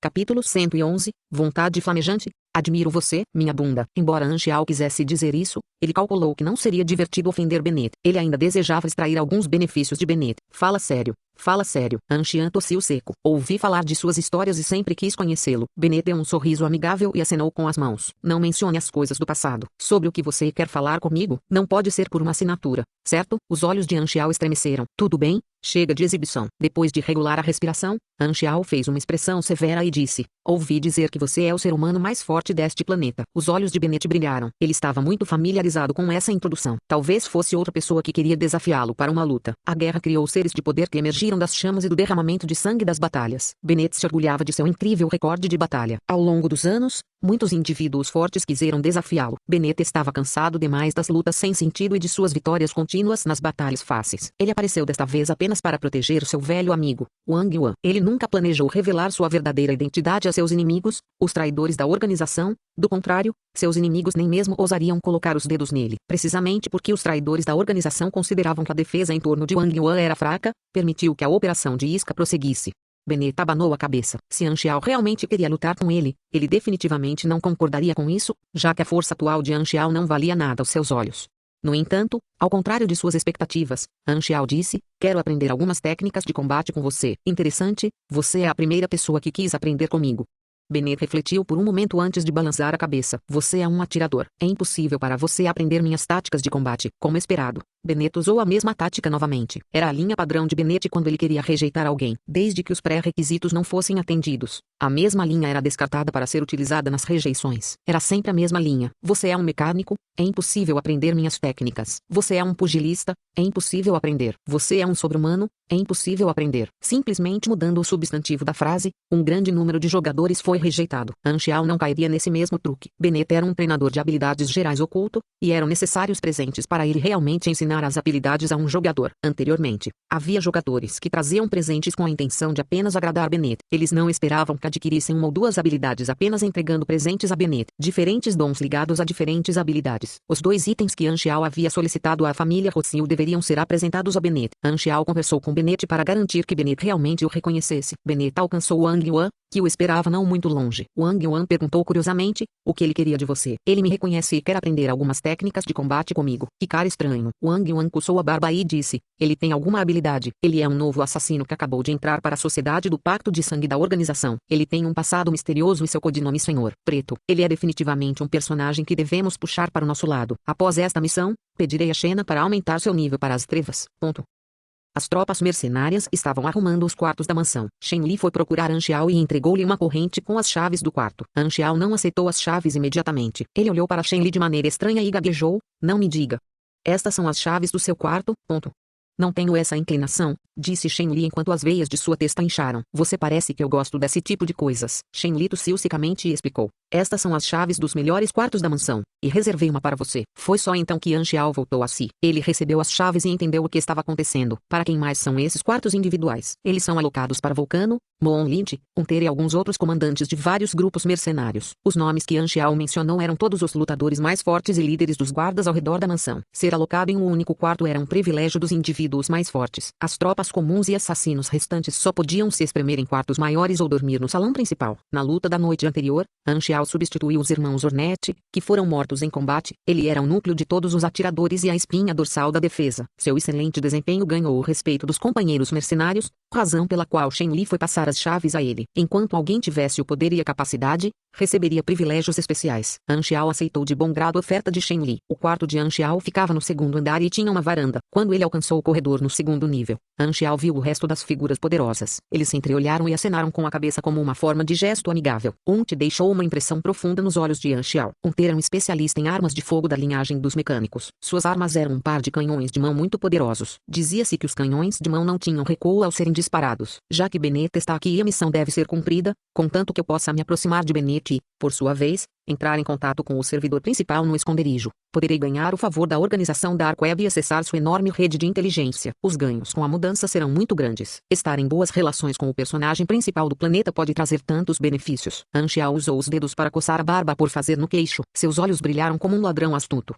Capítulo 111, Vontade flamejante. Admiro você, minha bunda. Embora Anxiao quisesse dizer isso, ele calculou que não seria divertido ofender Bennett. Ele ainda desejava extrair alguns benefícios de Bennett. Fala sério. Fala sério. Anxian tossiu seco. Ouvi falar de suas histórias e sempre quis conhecê-lo. Bennett deu um sorriso amigável e acenou com as mãos. Não mencione as coisas do passado. Sobre o que você quer falar comigo, não pode ser por uma assinatura, certo? Os olhos de Anxiao estremeceram. Tudo bem? Chega de exibição. Depois de regular a respiração, Anxiao fez uma expressão severa e disse: ouvi dizer que você é o ser humano mais forte deste planeta. Os olhos de Bennett brilharam. Ele estava muito familiarizado com essa introdução. Talvez fosse outra pessoa que queria desafiá-lo para uma luta. A guerra criou seres de poder que emergiram das chamas e do derramamento de sangue das batalhas. Bennett se orgulhava de seu incrível recorde de batalha. Ao longo dos anos, muitos indivíduos fortes quiseram desafiá-lo. Bennett estava cansado demais das lutas sem sentido e de suas vitórias contínuas nas batalhas fáceis. Ele apareceu desta vez apenas para proteger seu velho amigo, Wang Yuan. Ele nunca planejou revelar sua verdadeira identidade a seus inimigos, os traidores da organização. Do contrário, seus inimigos nem mesmo ousariam colocar os dedos nele. Precisamente porque os traidores da organização consideravam que a defesa em torno de Wang Yuan era fraca, permitiu que a operação de isca prosseguisse. Bennett abanou a cabeça. Se Anxiao realmente queria lutar com ele definitivamente não concordaria com isso, já que a força atual de Anxiao não valia nada aos seus olhos. No entanto, ao contrário de suas expectativas, Anxiao disse: quero aprender algumas técnicas de combate com você. Interessante, você é a primeira pessoa que quis aprender comigo. Bennett refletiu por um momento antes de balançar a cabeça. Você é um atirador. É impossível para você aprender minhas táticas de combate. Como esperado, Bennett usou a mesma tática novamente. Era a linha padrão de Bennett quando ele queria rejeitar alguém, desde que os pré-requisitos não fossem atendidos. A mesma linha era descartada para ser utilizada nas rejeições. Era sempre a mesma linha. Você é um mecânico? É impossível aprender minhas técnicas. Você é um pugilista? É impossível aprender. Você é um sobre-humano? É impossível aprender. Simplesmente mudando o substantivo da frase, um grande número de jogadores foi rejeitado. Anxiao não cairia nesse mesmo truque. Bennett era um treinador de habilidades gerais oculto, e eram necessários presentes para ele realmente ensinar as habilidades a um jogador. Anteriormente, havia jogadores que traziam presentes com a intenção de apenas agradar Bennett. Eles não esperavam que adquirissem uma ou duas habilidades apenas entregando presentes a Bennett. Diferentes dons ligados a diferentes habilidades. Os dois itens que Anxiao havia solicitado à família Rothschild deveriam ser apresentados a Bennett. Anxiao conversou com Bennett para garantir que Bennett realmente o reconhecesse. Bennett alcançou Wang Yuan, que o esperava não muito longe. Wang Yuan perguntou curiosamente: o que ele queria de você? Ele me reconhece e quer aprender algumas técnicas de combate comigo. Que cara estranho. Wang Yuan coçou a barba e disse: ele tem alguma habilidade. Ele é um novo assassino que acabou de entrar para a sociedade do Pacto de Sangue da organização. Ele tem um passado misterioso e seu codinome Senhor Preto. Ele é definitivamente um personagem que devemos puxar para o nosso lado. Após esta missão, pedirei a Xena para aumentar seu nível para as trevas. As tropas mercenárias estavam arrumando os quartos da mansão. Shen Li foi procurar Anxiao e entregou-lhe uma corrente com as chaves do quarto. Anxiao não aceitou as chaves imediatamente. Ele olhou para Shen Li de maneira estranha e gaguejou: não me diga. Estas são as chaves do seu quarto? Não tenho essa inclinação, disse Shen Li enquanto as veias de sua testa incharam. Você parece que eu gosto desse tipo de coisas. Shen Li tossiu secamente e explicou: estas são as chaves dos melhores quartos da mansão, e reservei uma para você. Foi só então que Anxiao voltou a si. Ele recebeu as chaves e entendeu o que estava acontecendo. Para quem mais são esses quartos individuais? Eles são alocados para Vulcano, Moon Lynch, Hunter e alguns outros comandantes de vários grupos mercenários. Os nomes que Anxiao mencionou eram todos os lutadores mais fortes e líderes dos guardas ao redor da mansão. Ser alocado em um único quarto era um privilégio dos indivíduos mais fortes. As tropas comuns e assassinos restantes só podiam se espremer em quartos maiores ou dormir no salão principal. Na luta da noite anterior, Anxiao substituiu os irmãos Ornette, que foram mortos em combate. Ele era o núcleo de todos os atiradores e a espinha dorsal da defesa. Seu excelente desempenho ganhou o respeito dos companheiros mercenários, razão pela qual Shen Li foi passar as chaves a ele. Enquanto alguém tivesse o poder e a capacidade, receberia privilégios especiais. Anxiao aceitou de bom grado a oferta de Shen Li. O quarto de Anxiao ficava no segundo andar e tinha uma varanda. Quando ele alcançou o corredor no segundo nível, Anxiao viu o resto das figuras poderosas. Eles se entreolharam e acenaram com a cabeça como uma forma de gesto amigável. Te deixou uma impressão profunda nos olhos de Anxiao. Hunter era um especialista em armas de fogo da linhagem dos mecânicos. Suas armas eram um par de canhões de mão muito poderosos. Dizia-se que os canhões de mão não tinham recuo ao serem disparados. Já que Bennett está aqui e a missão deve ser cumprida, contanto que eu possa me aproximar de Bennett e, por sua vez, entrar em contato com o servidor principal no esconderijo, poderei ganhar o favor da organização Dark Web e acessar sua enorme rede de inteligência. Os ganhos com a mudança serão muito grandes. Estar em boas relações com o personagem principal do planeta pode trazer tantos benefícios. Anxiao usou os dedos para coçar a barba por fazer no queixo. Seus olhos brilharam como um ladrão astuto.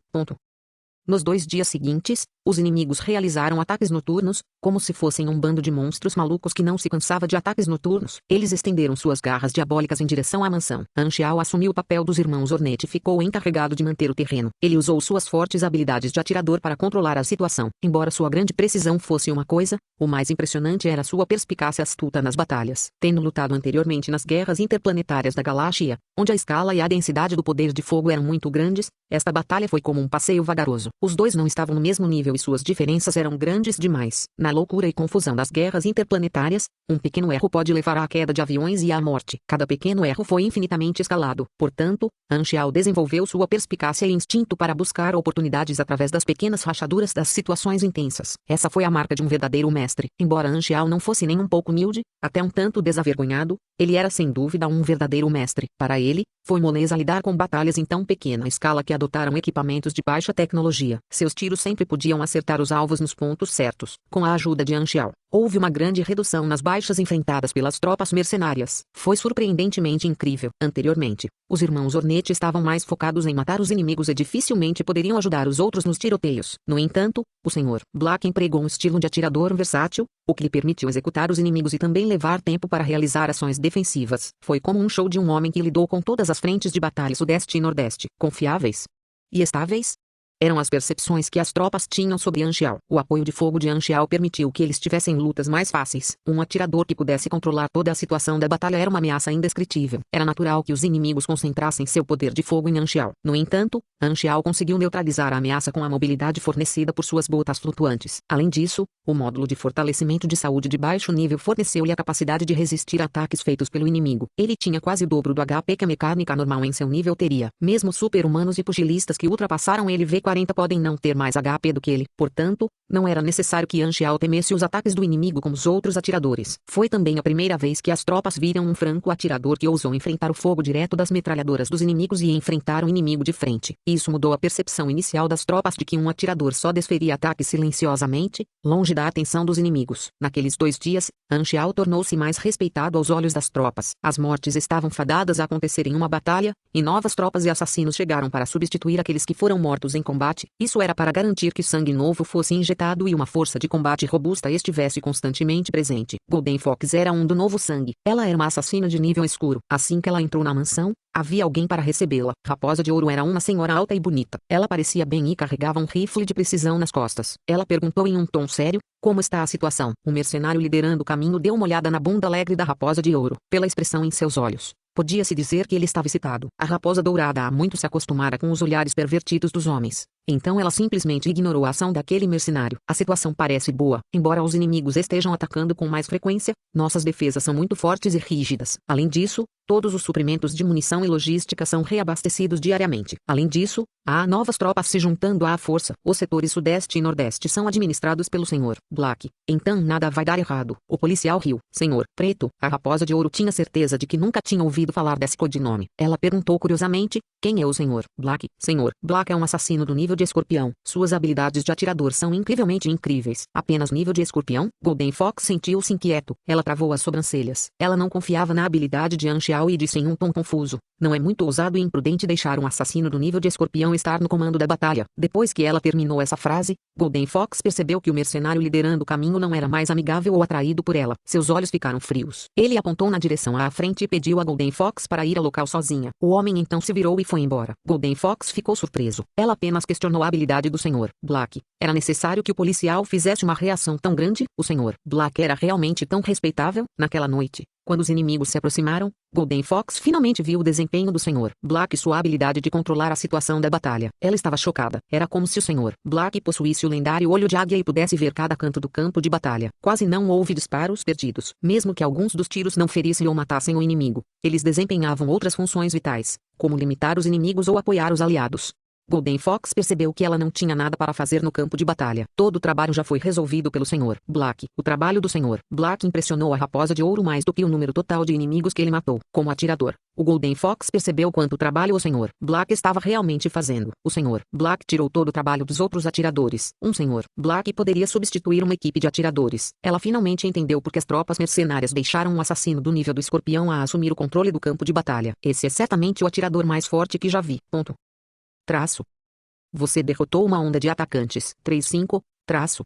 Nos 2 dias seguintes, os inimigos realizaram ataques noturnos, como se fossem um bando de monstros malucos que não se cansava de ataques noturnos. Eles estenderam suas garras diabólicas em direção à mansão. Anxiao assumiu o papel dos irmãos Hornet e ficou encarregado de manter o terreno. Ele usou suas fortes habilidades de atirador para controlar a situação. Embora sua grande precisão fosse uma coisa, o mais impressionante era sua perspicácia astuta nas batalhas. Tendo lutado anteriormente nas guerras interplanetárias da galáxia, onde a escala e a densidade do poder de fogo eram muito grandes, esta batalha foi como um passeio vagaroso. Os dois não estavam no mesmo nível e suas diferenças eram grandes demais. Na loucura e confusão das guerras interplanetárias, um pequeno erro pode levar à queda de aviões e à morte. Cada pequeno erro foi infinitamente escalado. Portanto, Anxiao desenvolveu sua perspicácia e instinto para buscar oportunidades através das pequenas rachaduras das situações intensas. Essa foi a marca de um verdadeiro mestre. Embora Anxiao não fosse nem um pouco humilde, até um tanto desavergonhado, ele era sem dúvida um verdadeiro mestre. Para ele, foi moleza lidar com batalhas em tão pequena escala que adotaram equipamentos de baixa tecnologia. Seus tiros sempre podiam acertar os alvos nos pontos certos. Com a ajuda de Anxiao, houve uma grande redução nas baixas enfrentadas pelas tropas mercenárias. Foi surpreendentemente incrível. Anteriormente, os irmãos Hornet estavam mais focados em matar os inimigos e dificilmente poderiam ajudar os outros nos tiroteios. No entanto, o Sr. Black empregou um estilo de atirador versátil, o que lhe permitiu executar os inimigos e também levar tempo para realizar ações defensivas. Foi como um show de um homem que lidou com todas as frentes de batalha sudeste e nordeste. Confiáveis e estáveis eram as percepções que as tropas tinham sobre Anxiao. O apoio de fogo de Anxiao permitiu que eles tivessem lutas mais fáceis. Um atirador que pudesse controlar toda a situação da batalha era uma ameaça indescritível. Era natural que os inimigos concentrassem seu poder de fogo em Anxiao. No entanto, Anxiao conseguiu neutralizar a ameaça com a mobilidade fornecida por suas botas flutuantes. Além disso, o módulo de fortalecimento de saúde de baixo nível forneceu-lhe a capacidade de resistir a ataques feitos pelo inimigo. Ele tinha quase o dobro do HP que a mecânica normal em seu nível teria. Mesmo super-humanos e pugilistas que ultrapassaram ele V40 podem não ter mais HP do que ele. Portanto, não era necessário que Anxiao temesse os ataques do inimigo como os outros atiradores. Foi também a primeira vez que as tropas viram um franco atirador que ousou enfrentar o fogo direto das metralhadoras dos inimigos e enfrentar o inimigo de frente. Isso mudou a percepção inicial das tropas de que um atirador só desferia ataques silenciosamente, longe da atenção dos inimigos. Naqueles 2 dias, Anxiao tornou-se mais respeitado aos olhos das tropas. As mortes estavam fadadas a acontecer em uma batalha, e novas tropas e assassinos chegaram para substituir aqueles que foram mortos em combate. Isso era para garantir que sangue novo fosse injetado e uma força de combate robusta estivesse constantemente presente. Golden Fox era do novo sangue. Ela era uma assassina de nível escuro. Assim que ela entrou na mansão, havia alguém para recebê-la. Raposa de Ouro era uma senhora alta e bonita. Ela parecia bem e carregava um rifle de precisão nas costas. Ela perguntou em um tom sério: como está a situação? O mercenário liderando o caminho deu uma olhada na bunda alegre da Raposa de Ouro. Pela expressão em seus olhos, podia-se dizer que ele estava excitado. A Raposa Dourada há muito se acostumara com os olhares pervertidos dos homens. Então ela simplesmente ignorou a ação daquele mercenário. A situação parece boa. Embora os inimigos estejam atacando com mais frequência, nossas defesas são muito fortes e rígidas. Além disso, todos os suprimentos de munição e logística são reabastecidos diariamente. Além disso, há novas tropas se juntando à força. Os setores sudeste e nordeste são administrados pelo Sr. Black. Então nada vai dar errado. O policial riu. Senhor Preto, a Raposa de Ouro tinha certeza de que nunca tinha ouvido falar desse codinome. Ela perguntou curiosamente: quem é o Sr. Black? Sr. Black é um assassino do nível de escorpião. Suas habilidades de atirador são incrivelmente incríveis. Apenas nível de escorpião? Golden Fox sentiu-se inquieto. Ela travou as sobrancelhas. Ela não confiava na habilidade de Anxiao e disse em um tom confuso: não é muito ousado e imprudente deixar um assassino do nível de escorpião estar no comando da batalha. Depois que ela terminou essa frase, Golden Fox percebeu que o mercenário liderando o caminho não era mais amigável ou atraído por ela. Seus olhos ficaram frios. Ele apontou na direção à frente e pediu a Golden Fox para ir ao local sozinha. O homem então se virou e foi embora. Golden Fox ficou surpreso. Ela apenas questionou a habilidade do Sr. Black. Era necessário que o policial fizesse uma reação tão grande? O Sr. Black era realmente tão respeitável? Naquela noite, quando os inimigos se aproximaram, Golden Fox finalmente viu o desempenho do Sr. Black e sua habilidade de controlar a situação da batalha. Ela estava chocada. Era como se o Sr. Black possuísse o lendário olho de águia e pudesse ver cada canto do campo de batalha. Quase não houve disparos perdidos. Mesmo que alguns dos tiros não ferissem ou matassem o inimigo, eles desempenhavam outras funções vitais, como limitar os inimigos ou apoiar os aliados. Golden Fox percebeu que ela não tinha nada para fazer no campo de batalha. Todo o trabalho já foi resolvido pelo Sr. Black. O trabalho do Sr. Black impressionou a Raposa de Ouro mais do que o número total de inimigos que ele matou. Como atirador, o Golden Fox percebeu quanto trabalho o Sr. Black estava realmente fazendo. O Sr. Black tirou todo o trabalho dos outros atiradores. Um Sr. Black poderia substituir uma equipe de atiradores. Ela finalmente entendeu por que as tropas mercenárias deixaram um assassino do nível do escorpião a assumir o controle do campo de batalha. Esse é certamente o atirador mais forte que já vi. Traço. Você derrotou uma onda de atacantes. 3-5, traço.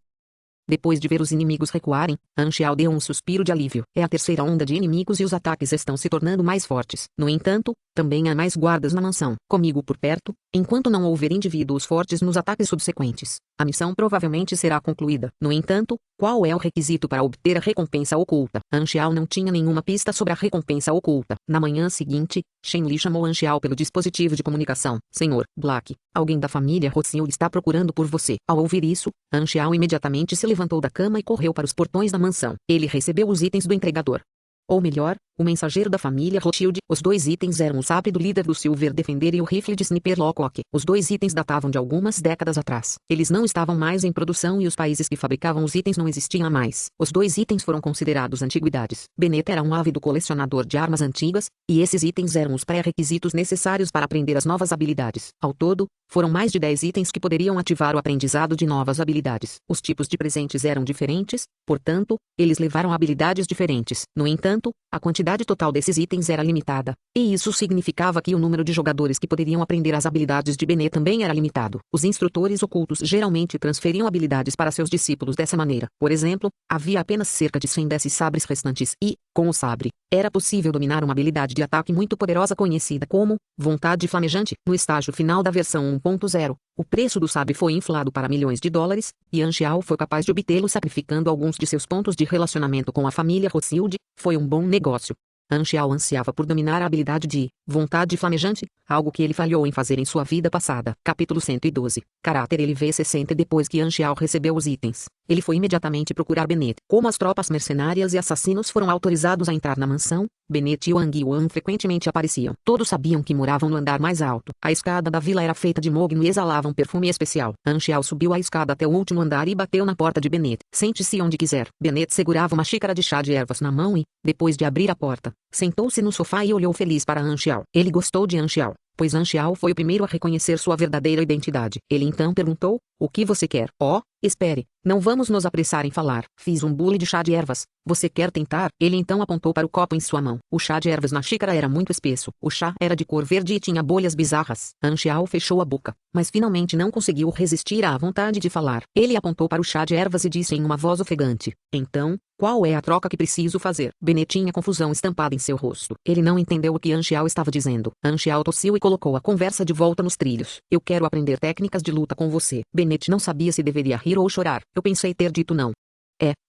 Depois de ver os inimigos recuarem, Anxiao deu um suspiro de alívio. É a terceira onda de inimigos e os ataques estão se tornando mais fortes. No entanto, também há mais guardas na mansão. Comigo por perto, enquanto não houver indivíduos fortes nos ataques subsequentes, a missão provavelmente será concluída. No entanto, qual é o requisito para obter a recompensa oculta? Anxiao não tinha nenhuma pista sobre a recompensa oculta. Na manhã seguinte, Shen Li chamou Anxiao pelo dispositivo de comunicação. Senhor Black, alguém da família Rothschild está procurando por você. Ao ouvir isso, Anxiao imediatamente se levantou da cama e correu para os portões da mansão. Ele recebeu os itens do entregador. Ou melhor, o mensageiro da família Rothschild. Os dois itens eram o sabre do líder do Silver Defender e o rifle de Sniper Locke. Os dois itens datavam de algumas décadas atrás. Eles não estavam mais em produção e os países que fabricavam os itens não existiam mais. Os dois itens foram considerados antiguidades. Bennett era um ávido colecionador de armas antigas, e esses itens eram os pré-requisitos necessários para aprender as novas habilidades. Ao todo, foram mais de 10 itens que poderiam ativar o aprendizado de novas habilidades. Os tipos de presentes eram diferentes, portanto, eles levaram habilidades diferentes. No entanto, a quantidade total desses itens era limitada, e isso significava que o número de jogadores que poderiam aprender as habilidades de Bennett também era limitado. Os instrutores ocultos geralmente transferiam habilidades para seus discípulos dessa maneira. Por exemplo, havia apenas cerca de 100 desses sabres restantes e, com o sabre, era possível dominar uma habilidade de ataque muito poderosa conhecida como Vontade Flamejante. No estágio final da versão 1.0, o preço do sabre foi inflado para milhões de dólares, e Anxiao foi capaz de obtê-lo sacrificando alguns de seus pontos de relacionamento com a família Rothschild. Foi um bom negócio. Anxiao ansiava por dominar a habilidade de Vontade Flamejante, algo que ele falhou em fazer em sua vida passada. Capítulo 112. Caráter LV60. Depois que Anxiao recebeu os itens, ele foi imediatamente procurar Bennett. Como as tropas mercenárias e assassinos foram autorizados a entrar na mansão, Bennett e Wang Yuan frequentemente apareciam. Todos sabiam que moravam no andar mais alto. A escada da vila era feita de mogno e exalava um perfume especial. Anxiao subiu a escada até o último andar e bateu na porta de Bennett. Sente-se onde quiser. Bennett segurava uma xícara de chá de ervas na mão e, depois de abrir a porta, sentou-se no sofá e olhou feliz para Anxiao. Ele gostou de Anxiao, pois Anxiao foi o primeiro a reconhecer sua verdadeira identidade. Ele então perguntou: o que você quer? Oh, espere, não vamos nos apressar em falar. Fiz um bule de chá de ervas. Você quer tentar? Ele então apontou para o copo em sua mão. O chá de ervas na xícara era muito espesso. O chá era de cor verde e tinha bolhas bizarras. Anxiao fechou a boca, mas finalmente não conseguiu resistir à vontade de falar. Ele apontou para o chá de ervas e disse em uma voz ofegante: então, qual é a troca que preciso fazer? Bennett tinha confusão estampada em seu rosto. Ele não entendeu o que Anxiao estava dizendo. Anxiao tossiu e colocou a conversa de volta nos trilhos. Eu quero aprender técnicas de luta com você. Bennett não sabia se deveria rir ou chorar. Eu pensei ter dito não.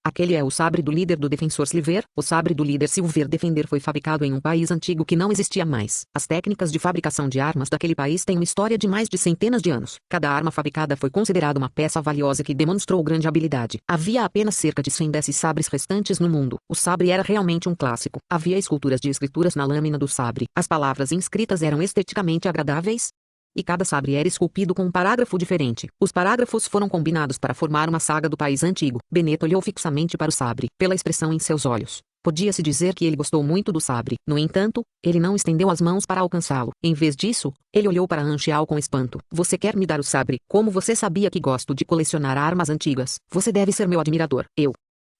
Aquele é o sabre do líder do Defensor Silver. O sabre do líder Silver Defender foi fabricado em um país antigo que não existia mais. As técnicas de fabricação de armas daquele país têm uma história de mais de centenas de anos. Cada arma fabricada foi considerada uma peça valiosa que demonstrou grande habilidade. Havia apenas cerca de 100 desses sabres restantes no mundo. O sabre era realmente um clássico. Havia esculturas de escrituras na lâmina do sabre. As palavras inscritas eram esteticamente agradáveis, e cada sabre era esculpido com um parágrafo diferente. Os parágrafos foram combinados para formar uma saga do país antigo. Bennett olhou fixamente para o sabre. Pela expressão em seus olhos, podia-se dizer que ele gostou muito do sabre. No entanto, ele não estendeu as mãos para alcançá-lo. Em vez disso, ele olhou para Anxiao com espanto. Você quer me dar o sabre? Como você sabia que gosto de colecionar armas antigas? Você deve ser meu admirador.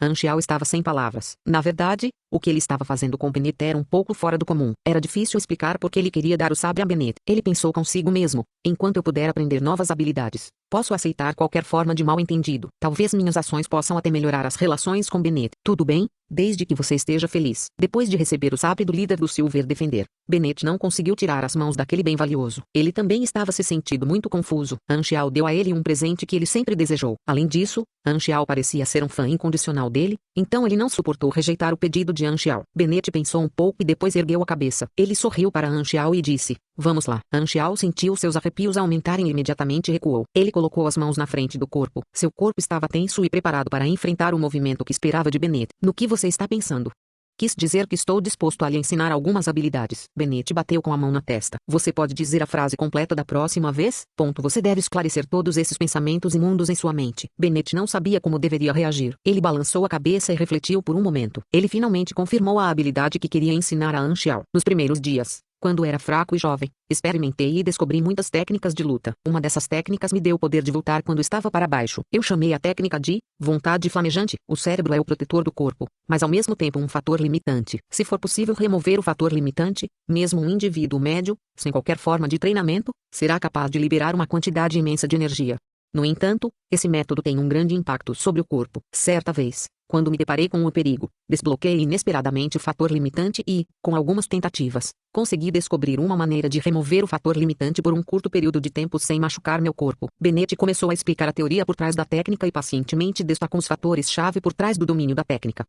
Anxiao estava sem palavras. Na verdade, o que ele estava fazendo com Bennett era um pouco fora do comum. Era difícil explicar porque ele queria dar o sabre a Bennett. Ele pensou consigo mesmo: enquanto eu puder aprender novas habilidades, posso aceitar qualquer forma de mal-entendido. Talvez minhas ações possam até melhorar as relações com Bennett. Tudo bem, desde que você esteja feliz. Depois de receber o sabre do líder do Silver Defender, Bennett não conseguiu tirar as mãos daquele bem valioso. Ele também estava se sentindo muito confuso. Anxiao deu a ele um presente que ele sempre desejou. Além disso, Anxiao parecia ser um fã incondicional dele, então ele não suportou rejeitar o pedido de Anxiao. Bennett pensou um pouco e depois ergueu a cabeça. Ele sorriu para Anxiao e disse: vamos lá. Anxiao sentiu seus arrepios aumentarem e imediatamente recuou. Ele colocou as mãos na frente do corpo. Seu corpo estava tenso e preparado para enfrentar o movimento que esperava de Bennett. No que você está pensando? Quis dizer que estou disposto a lhe ensinar algumas habilidades. Bennett bateu com a mão na testa. Você pode dizer a frase completa da próxima vez? Você deve esclarecer todos esses pensamentos imundos em sua mente. Bennett não sabia como deveria reagir. Ele balançou a cabeça e refletiu por um momento. Ele finalmente confirmou a habilidade que queria ensinar a Anxiao. Nos primeiros dias, Quando era fraco e jovem, experimentei e descobri muitas técnicas de luta. Uma dessas técnicas me deu o poder de voltar quando estava para baixo. Eu chamei a técnica de vontade flamejante. O cérebro é o protetor do corpo, mas ao mesmo tempo um fator limitante. Se for possível remover o fator limitante, mesmo um indivíduo médio, sem qualquer forma de treinamento, será capaz de liberar uma quantidade imensa de energia. No entanto, esse método tem um grande impacto sobre o corpo. Certa vez, quando me deparei com o perigo, desbloqueei inesperadamente o fator limitante e, com algumas tentativas, consegui descobrir uma maneira de remover o fator limitante por um curto período de tempo sem machucar meu corpo. Bennett começou a explicar a teoria por trás da técnica e pacientemente destacou os fatores-chave por trás do domínio da técnica.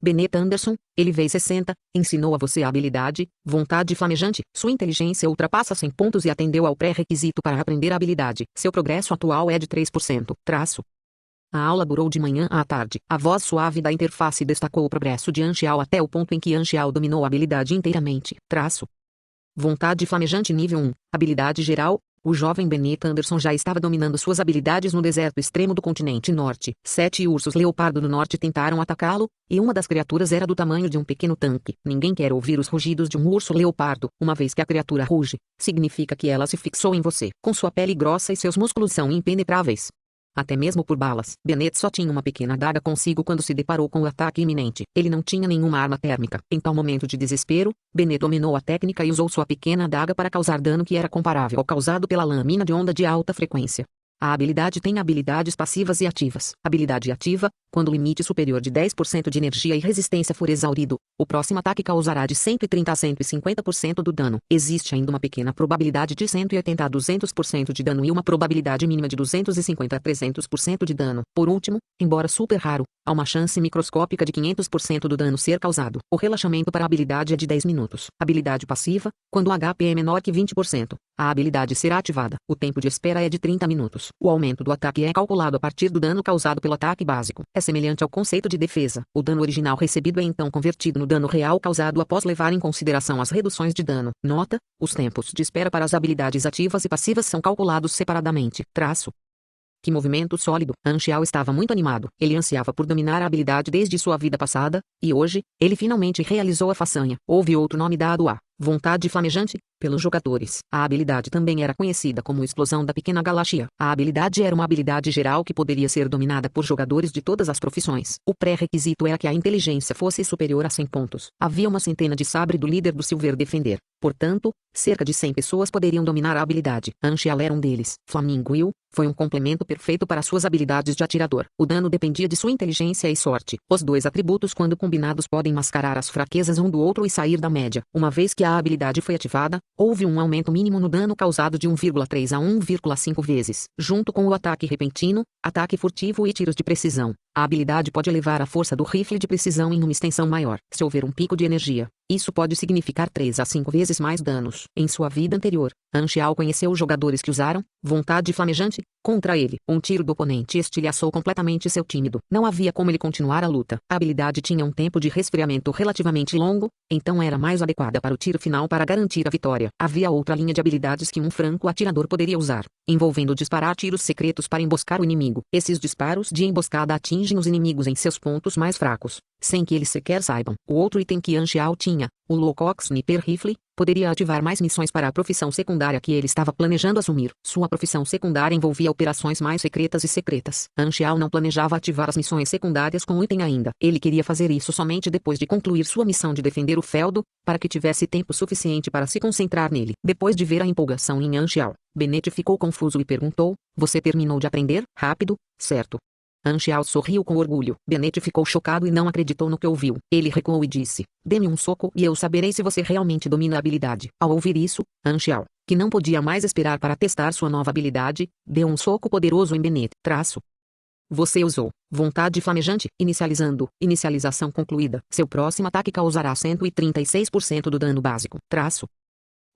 Bennett Anderson, LV60, ensinou a você a habilidade, vontade flamejante. Sua inteligência ultrapassa 100 pontos e atendeu ao pré-requisito para aprender a habilidade. Seu progresso atual é de 3%. A aula durou de manhã à tarde. A voz suave da interface destacou o progresso de Anxiao até o ponto em que Anxiao dominou a habilidade inteiramente. Vontade flamejante nível 1, habilidade geral. O jovem Bennett Anderson já estava dominando suas habilidades no deserto extremo do continente norte. 7 ursos leopardo do norte tentaram atacá-lo, e uma das criaturas era do tamanho de um pequeno tanque. Ninguém quer ouvir os rugidos de um urso leopardo. Uma vez que a criatura ruge, significa que ela se fixou em você. Com sua pele grossa e seus músculos são impenetráveis. Até mesmo por balas. Bennett só tinha uma pequena adaga consigo quando se deparou com o ataque iminente. Ele não tinha nenhuma arma térmica. Em tal momento de desespero, Bennett dominou a técnica e usou sua pequena adaga para causar dano que era comparável ao causado pela lâmina de onda de alta frequência. A habilidade tem habilidades passivas e ativas. Habilidade ativa: quando o limite superior de 10% de energia e resistência for exaurido, o próximo ataque causará de 130 a 150% do dano. Existe ainda uma pequena probabilidade de 180 a 200% de dano e uma probabilidade mínima de 250 a 300% de dano. Por último, embora super raro, há uma chance microscópica de 500% do dano ser causado. O relaxamento para a habilidade é de 10 minutos. Habilidade passiva: quando o HP é menor que 20%, a habilidade será ativada. O tempo de espera é de 30 minutos. O aumento do ataque é calculado a partir do dano causado pelo ataque básico. É semelhante ao conceito de defesa. O dano original recebido é então convertido no dano real causado após levar em consideração as reduções de dano. Nota: os tempos de espera para as habilidades ativas e passivas são calculados separadamente. Que movimento sólido! Anxiao estava muito animado. Ele ansiava por dominar a habilidade desde sua vida passada, e hoje, ele finalmente realizou a façanha. Houve outro nome dado à vontade flamejante pelos jogadores. A habilidade também era conhecida como explosão da pequena galáxia. A habilidade era uma habilidade geral que poderia ser dominada por jogadores de todas as profissões. O pré-requisito era que a inteligência fosse superior a 100 pontos. Havia uma centena de sabre do líder do Silver Defender. Portanto, cerca de 100 pessoas poderiam dominar a habilidade. Anxiao era um deles. Flamingo Will foi um complemento perfeito para suas habilidades de atirador. O dano dependia de sua inteligência e sorte. Os dois atributos, quando combinados, podem mascarar as fraquezas um do outro e sair da média. Uma vez que a habilidade foi ativada, houve um aumento mínimo no dano causado de 1,3 a 1,5 vezes. Junto com o ataque repentino, ataque furtivo e tiros de precisão, a habilidade pode elevar a força do rifle de precisão em uma extensão maior. Se houver um pico de energia, isso pode significar 3 a 5 vezes mais danos. Em sua vida anterior, Anxiao conheceu jogadores que usaram vontade flamejante contra ele. Um tiro do oponente estilhaçou completamente seu tímido. Não havia como ele continuar a luta. A habilidade tinha um tempo de resfriamento relativamente longo, então era mais adequada para o tiro final para garantir a vitória. Havia outra linha de habilidades que um franco atirador poderia usar, envolvendo disparar tiros secretos para emboscar o inimigo. Esses disparos de emboscada atingem os inimigos em seus pontos mais fracos, sem que eles sequer saibam. O outro item que Anxiao tinha, o Lowcock Sniper Rifle, poderia ativar mais missões para a profissão secundária que ele estava planejando assumir. Sua profissão secundária envolvia operações mais secretas. Anxiao não planejava ativar as missões secundárias com o item ainda. Ele queria fazer isso somente depois de concluir sua missão de defender o feudo, para que tivesse tempo suficiente para se concentrar nele. Depois de ver a empolgação em Anxiao, Bennett ficou confuso e perguntou: "Você terminou de aprender? Rápido, certo?" Anxiao sorriu com orgulho. Bennett ficou chocado e não acreditou no que ouviu. Ele recuou e disse: "Dê-me um soco e eu saberei se você realmente domina a habilidade." Ao ouvir isso, Anxiao, que não podia mais esperar para testar sua nova habilidade, deu um soco poderoso em Bennett. Você usou vontade flamejante, inicialização concluída. Seu próximo ataque causará 136% do dano básico.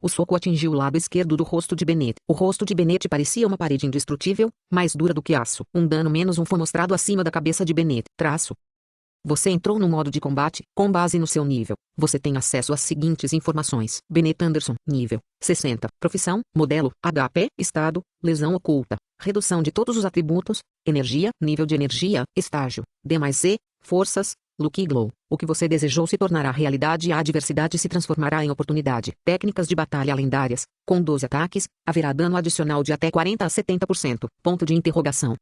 O soco atingiu o lado esquerdo do rosto de Bennett. O rosto de Bennett parecia uma parede indestrutível, mais dura do que aço. Um dano menos um foi mostrado acima da cabeça de Bennett. Você entrou no modo de combate. Com base no seu nível, você tem acesso às seguintes informações. Bennett Anderson, nível 60. Profissão, modelo, HP, estado, lesão oculta, redução de todos os atributos, energia, nível de energia, estágio, D+E, forças, Lucky Glow. O que você desejou se tornará realidade e a adversidade se transformará em oportunidade. Técnicas de batalha lendárias. Com 12 ataques, haverá dano adicional de até 40 a 70%. Ponto de interrogação.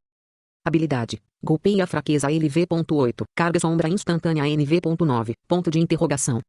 Habilidade. Golpeie a fraqueza LV.8. Carga sombra instantânea NV.9. Ponto de interrogação.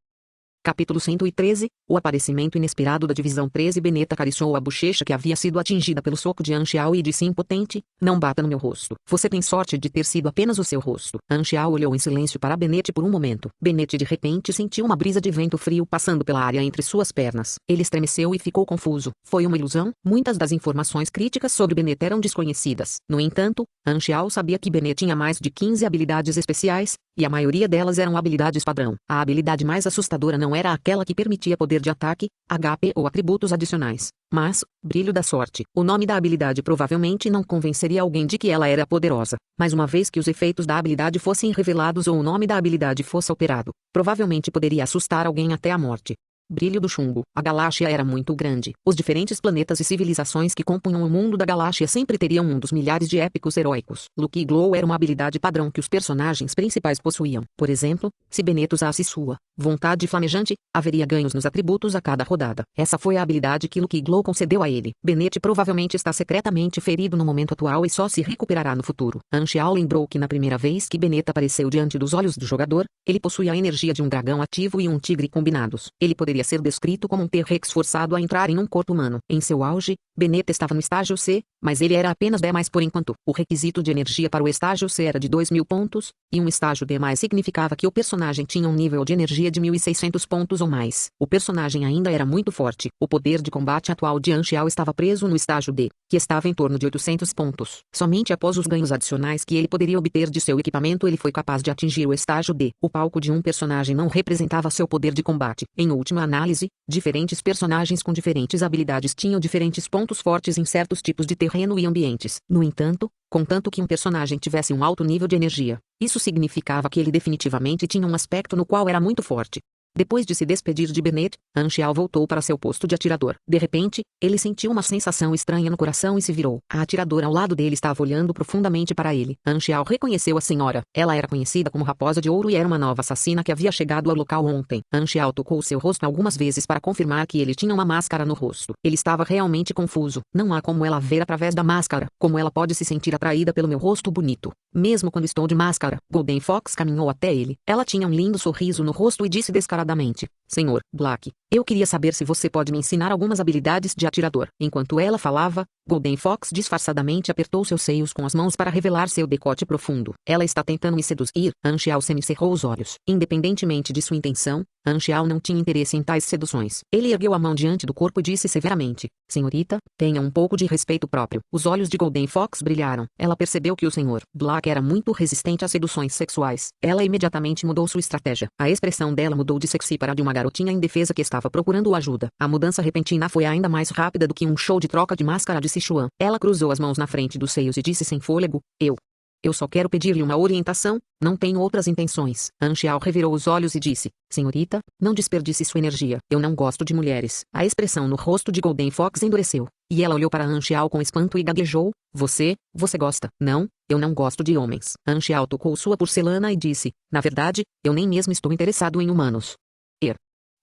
Capítulo 113. O aparecimento inesperado da Divisão 13. Bennett acariciou a bochecha que havia sido atingida pelo soco de Anxiao e disse impotente: não bata no meu rosto. Você tem sorte de ter sido apenas o seu rosto. Anxiao olhou em silêncio para Bennett por um momento. Bennett de repente sentiu uma brisa de vento frio passando pela área entre suas pernas. Ele estremeceu e ficou confuso. Foi uma ilusão? Muitas das informações críticas sobre Bennett eram desconhecidas. No entanto, Anxiao sabia que Bennett tinha mais de 15 habilidades especiais, e a maioria delas eram habilidades padrão. A habilidade mais assustadora não era aquela que permitia poder de ataque, HP ou atributos adicionais, mas, brilho da sorte. O nome da habilidade provavelmente não convenceria alguém de que ela era poderosa, mas uma vez que os efeitos da habilidade fossem revelados ou o nome da habilidade fosse alterado, provavelmente poderia assustar alguém até a morte. Brilho do chumbo. A galáxia era muito grande. Os diferentes planetas e civilizações que compunham o mundo da galáxia sempre teriam um dos milhares de épicos heróicos. Lucky Glow era uma habilidade padrão que os personagens principais possuíam. Por exemplo, se Bennett usasse sua vontade flamejante, haveria ganhos nos atributos a cada rodada. Essa foi a habilidade que Lucky Glow concedeu a ele. Bennett provavelmente está secretamente ferido no momento atual e só se recuperará no futuro. Anxiao lembrou que na primeira vez que Bennett apareceu diante dos olhos do jogador, ele possuía a energia de um dragão ativo e um tigre combinados. Ele poderia ser descrito como um T-Rex forçado a entrar em um corpo humano. Em seu auge, Bennett estava no estágio C, mas ele era apenas D+, por enquanto. O requisito de energia para o estágio C era de 2.000 pontos, e um estágio D+ significava que o personagem tinha um nível de energia de 1.600 pontos ou mais. O personagem ainda era muito forte. O poder de combate atual de Anxiao estava preso no estágio D, que estava em torno de 800 pontos. Somente após os ganhos adicionais que ele poderia obter de seu equipamento ele foi capaz de atingir o estágio D. O palco de um personagem não representava seu poder de combate. Em última análise, diferentes personagens com diferentes habilidades tinham diferentes pontos fortes em certos tipos de terreno e ambientes. No entanto, contanto que um personagem tivesse um alto nível de energia, isso significava que ele definitivamente tinha um aspecto no qual era muito forte. Depois de se despedir de Bennett, Anxiao voltou para seu posto de atirador. De repente, ele sentiu uma sensação estranha no coração e se virou. A atiradora ao lado dele estava olhando profundamente para ele. Anxiao reconheceu a senhora. Ela era conhecida como Raposa de Ouro e era uma nova assassina que havia chegado ao local ontem. Anxiao tocou seu rosto algumas vezes para confirmar que ele tinha uma máscara no rosto. Ele estava realmente confuso. Não há como ela ver através da máscara. Como ela pode se sentir atraída pelo meu rosto bonito? Mesmo quando estou de máscara. Golden Fox caminhou até ele. Ela tinha um lindo sorriso no rosto e disse descaradamente: Senhor Black, eu queria saber se você pode me ensinar algumas habilidades de atirador. Enquanto ela falava, Golden Fox disfarçadamente apertou seus seios com as mãos para revelar seu decote profundo. Ela está tentando me seduzir. Anxiao semicerrou os olhos. Independentemente de sua intenção, Anxiao não tinha interesse em tais seduções. Ele ergueu a mão diante do corpo e disse severamente: Senhorita, tenha um pouco de respeito próprio. Os olhos de Golden Fox brilharam. Ela percebeu que o Sr. Black era muito resistente a seduções sexuais. Ela imediatamente mudou sua estratégia. A expressão dela mudou de sexy para de uma garotinha indefesa que estava procurando ajuda. A mudança repentina foi ainda mais rápida do que um show de troca de máscara de Sichuan. Ela cruzou as mãos na frente dos seios e disse sem fôlego: Eu só quero pedir-lhe uma orientação, não tenho outras intenções. Anxiao revirou os olhos e disse: Senhorita, não desperdice sua energia. Eu não gosto de mulheres. A expressão no rosto de Golden Fox endureceu, e ela olhou para Anxiao com espanto e gaguejou: Você gosta? Não, eu não gosto de homens. Anxiao tocou sua porcelana e disse: Na verdade, eu nem mesmo estou interessado em humanos.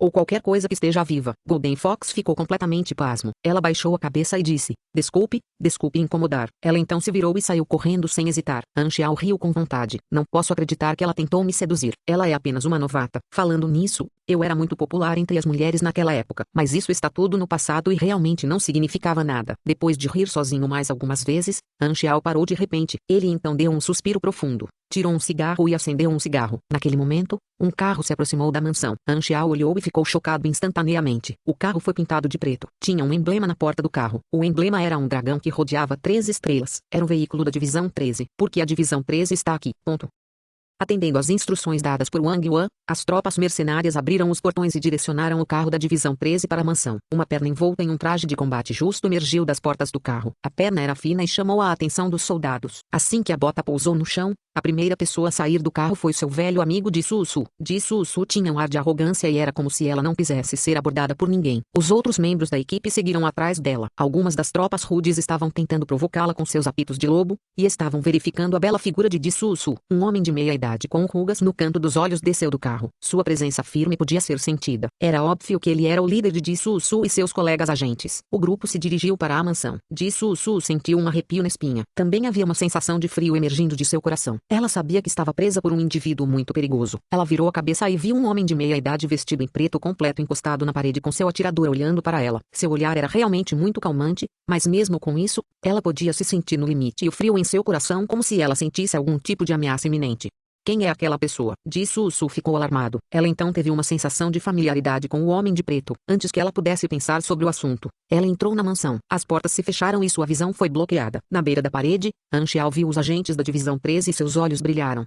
Ou qualquer coisa que esteja viva. Golden Fox ficou completamente pasmo. Ela baixou a cabeça e disse: Desculpe incomodar. Ela então se virou e saiu correndo sem hesitar. Anxiao riu com vontade. Não posso acreditar que ela tentou me seduzir. Ela é apenas uma novata. Falando nisso, eu era muito popular entre as mulheres naquela época. Mas isso está tudo no passado e realmente não significava nada. Depois de rir sozinho mais algumas vezes, Anxiao parou de repente. Ele então deu um suspiro profundo. Tirou um cigarro e acendeu um cigarro. Naquele momento, um carro se aproximou da mansão. Anxiao olhou e ficou chocado instantaneamente. O carro foi pintado de preto. Tinha um emblema na porta do carro. O emblema era um dragão que rodeava 13 estrelas. Era um veículo da Divisão 13. Porque a Divisão 13 está aqui. Ponto. Atendendo às instruções dadas por Wang Yuan, as tropas mercenárias abriram os portões e direcionaram o carro da Divisão 13 para a mansão. Uma perna envolta em um traje de combate justo emergiu das portas do carro. A perna era fina e chamou a atenção dos soldados. Assim que a bota pousou no chão, A primeira pessoa a sair do carro foi seu velho amigo Ji Su-su. Ji Su-su tinha um ar de arrogância e era como se ela não quisesse ser abordada por ninguém. Os outros membros da equipe seguiram atrás dela. Algumas das tropas rudes estavam tentando provocá-la com seus apitos de lobo, e estavam verificando a bela figura de Ji Su-su. Um homem de meia idade com rugas no canto dos olhos desceu do carro. Sua presença firme podia ser sentida. Era óbvio que ele era o líder de Ji Su-su e seus colegas agentes. O grupo se dirigiu para a mansão. Ji Su-su sentiu um arrepio na espinha. Também havia uma sensação de frio emergindo de seu coração. Ela sabia que estava presa por um indivíduo muito perigoso. Ela virou a cabeça e viu um homem de meia idade vestido em preto completo encostado na parede com seu atirador olhando para ela. Seu olhar era realmente muito calmante, mas mesmo com isso, ela podia se sentir no limite e o frio em seu coração como se ela sentisse algum tipo de ameaça iminente. Quem é aquela pessoa? Ji Su-su ficou alarmado. Ela então teve uma sensação de familiaridade com o homem de preto. Antes que ela pudesse pensar sobre o assunto, ela entrou na mansão. As portas se fecharam e sua visão foi bloqueada. Na beira da parede, Han Xiao viu os agentes da Divisão 13 e seus olhos brilharam.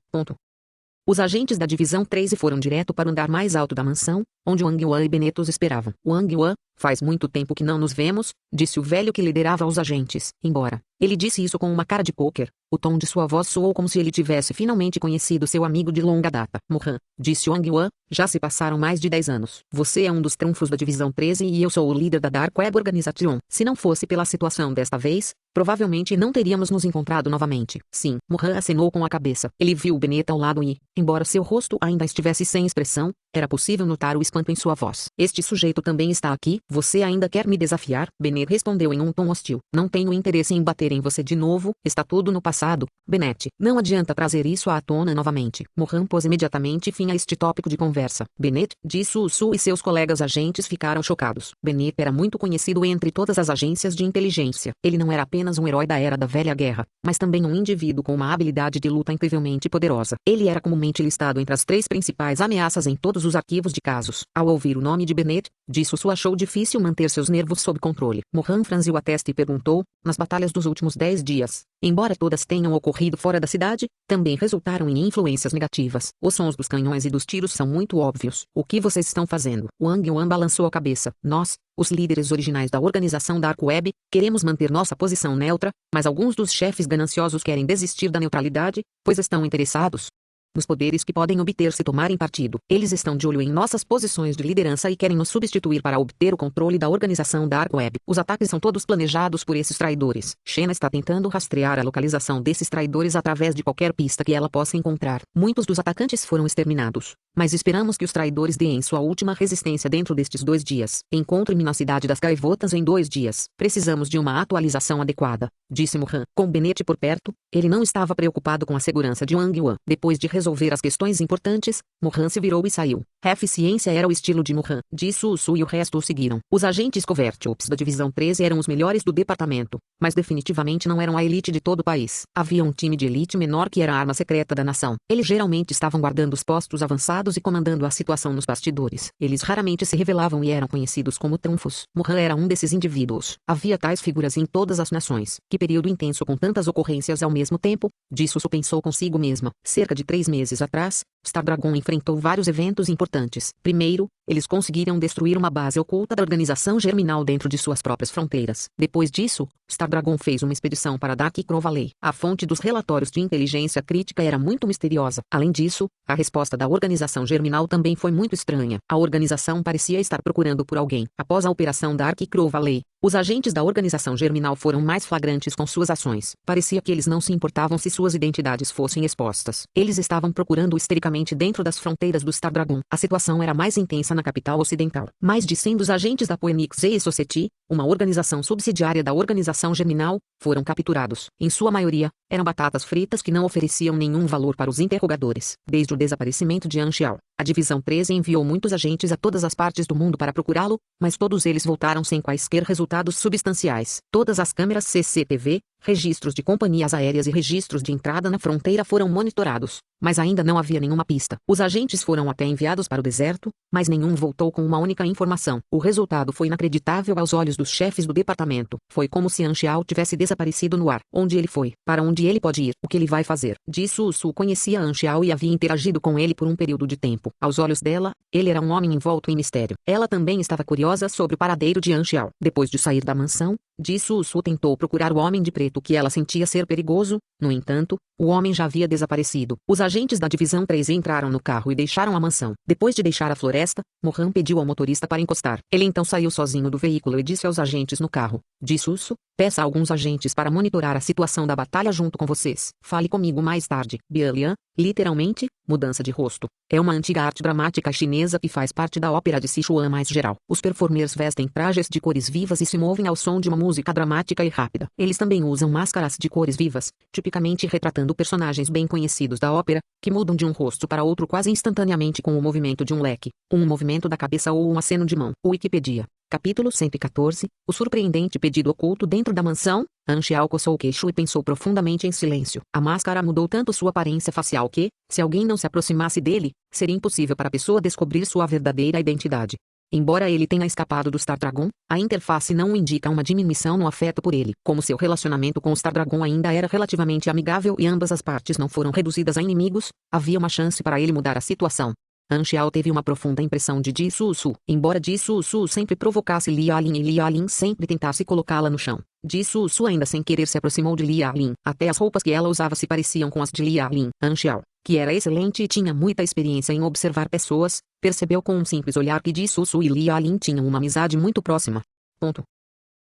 Os agentes da Divisão 13 foram direto para o andar mais alto da mansão, onde Wang Yuan e Bennet os esperavam. Wang Yuan, faz muito tempo que não nos vemos, disse o velho que liderava os agentes. Embora ele disse isso com uma cara de pôquer, o tom de sua voz soou como se ele tivesse finalmente conhecido seu amigo de longa data. Mohan, disse Wang Yuan, já se passaram mais de 10 anos. Você é um dos trunfos da Divisão 13 e eu sou o líder da Dark Web Organization. Se não fosse pela situação desta vez, provavelmente não teríamos nos encontrado novamente. Sim, Mohan acenou com a cabeça. Ele viu Bennet ao lado e, embora seu rosto ainda estivesse sem expressão, era possível notar o espanto em sua voz. Este sujeito também está aqui. Você ainda quer me desafiar? Bennet respondeu em um tom hostil. Não tenho interesse em bater em você de novo. Está tudo no passado. Bennet, não adianta trazer isso à tona novamente. Mohan pôs imediatamente fim a este tópico de conversa. Bennet, Ji Su-su e seus colegas agentes ficaram chocados. Bennet era muito conhecido entre todas as agências de inteligência. Ele não era apenas um herói da Era da Velha Guerra, mas também um indivíduo com uma habilidade de luta incrivelmente poderosa. Ele era comumente listado entre as 3 principais ameaças em todos os arquivos de casos. Ao ouvir o nome de Bennet, Ji Su-su achou difícil manter seus nervos sob controle. Mohan franziu a testa e perguntou, nas batalhas dos últimos 10 dias, embora todas tenham ocorrido fora da cidade, também resultaram em influências negativas. Os sons dos canhões e dos tiros são muito óbvios. O que vocês estão fazendo? Wang Yuan balançou a cabeça. Nós, os líderes originais da organização Dark Web, queremos manter nossa posição neutra, mas alguns dos chefes gananciosos querem desistir da neutralidade, pois estão interessados nos poderes que podem obter se tomarem partido. Eles estão de olho em nossas posições de liderança e querem nos substituir para obter o controle da organização Dark Web. Os ataques são todos planejados por esses traidores. China está tentando rastrear a localização desses traidores através de qualquer pista que ela possa encontrar. Muitos dos atacantes foram exterminados, mas esperamos que os traidores deem sua última resistência dentro destes 2 dias. Encontre-me na cidade das Gaivotas em 2 dias. Precisamos de uma atualização adequada, disse Mohan. Com Bennet por perto, ele não estava preocupado com a segurança de Wang Yuan. Depois de resolver as questões importantes, Mohan se virou e saiu. A eficiência era o estilo de Mohan. Ji Su-su e o resto o seguiram. Os agentes Covert Ops da Divisão 13 eram os melhores do departamento, mas definitivamente não eram a elite de todo o país. Havia um time de elite menor que era a arma secreta da nação. Eles geralmente estavam guardando os postos avançados e comandando a situação nos bastidores. Eles raramente se revelavam e eram conhecidos como trunfos. Mohan era um desses indivíduos. Havia tais figuras em todas as nações. Que período intenso com tantas ocorrências ao mesmo tempo, Ji Su-su pensou consigo mesma. Cerca de 3 meses atrás, Star Dragon enfrentou vários eventos importantes. Primeiro, eles conseguiram destruir uma base oculta da organização germinal dentro de suas próprias fronteiras. Depois disso, Star Dragon fez uma expedição para Dark Crow Valley. A fonte dos relatórios de inteligência crítica era muito misteriosa. Além disso, a resposta da organização germinal também foi muito estranha. A organização parecia estar procurando por alguém. Após a operação Dark Crow Valley, os agentes da organização germinal foram mais flagrantes com suas ações. Parecia que eles não se importavam se suas identidades fossem expostas. Eles estavam procurando histericamente dentro das fronteiras do Star Dragon. A situação era mais intensa na capital ocidental. Mais de 100 dos agentes da Phoenix e Society, uma organização subsidiária da organização germinal, foram capturados. Em sua maioria, eram batatas fritas que não ofereciam nenhum valor para os interrogadores. Desde o desaparecimento de Han Xiao, a Divisão 13 enviou muitos agentes a todas as partes do mundo para procurá-lo, mas todos eles voltaram sem quaisquer resultados substanciais. Todas as câmeras CCTV, registros de companhias aéreas e registros de entrada na fronteira foram monitorados, mas ainda não havia nenhuma pista. Os agentes foram até enviados para o deserto, mas nenhum voltou com uma única informação. O resultado foi inacreditável aos olhos dos chefes do departamento. Foi como se Han Xiao tivesse desaparecido no ar. Onde ele foi? Para onde ele pode ir? O que ele vai fazer? Ji Su-su conhecia Han Xiao e havia interagido com ele por um período de tempo. Aos olhos dela, ele era um homem envolto em mistério. Ela também estava curiosa sobre o paradeiro de Han Xiao. Depois de sair da mansão, Su tentou procurar o homem de preto que ela sentia ser perigoso, no entanto, o homem já havia desaparecido. Os agentes da Divisão 13 entraram no carro e deixaram a mansão. Depois de deixar a floresta, Mohan pediu ao motorista para encostar. Ele então saiu sozinho do veículo e disse aos agentes no carro: Su, peça a alguns agentes para monitorar a situação da batalha junto com vocês. Fale comigo mais tarde. Bialian, literalmente, mudança de rosto. É uma antiga arte dramática chinesa que faz parte da ópera de Sichuan mais geral. Os performers vestem trajes de cores vivas e se movem ao som de uma música dramática e rápida. Eles também usam máscaras de cores vivas, tipicamente retratando personagens bem conhecidos da ópera, que mudam de um rosto para outro quase instantaneamente com o movimento de um leque, um movimento da cabeça ou um aceno de mão. Wikipedia. Capítulo 114. O surpreendente pedido oculto dentro da mansão. Anxiao coçou o queixo e pensou profundamente em silêncio. A máscara mudou tanto sua aparência facial que, se alguém não se aproximasse dele, seria impossível para a pessoa descobrir sua verdadeira identidade. Embora ele tenha escapado do Star Dragon, a interface não indica uma diminuição no afeto por ele. Como seu relacionamento com o Star Dragon ainda era relativamente amigável e ambas as partes não foram reduzidas a inimigos, havia uma chance para ele mudar a situação. Anxiao teve uma profunda impressão de Su. Embora Su sempre provocasse Lialin e Lialin sempre tentasse colocá-la no chão, Su ainda sem querer se aproximou de Lialin. Até as roupas que ela usava se pareciam com as de Lialin. Anxiao, que era excelente e tinha muita experiência em observar pessoas, percebeu com um simples olhar que Su e Lialin tinham uma amizade muito próxima.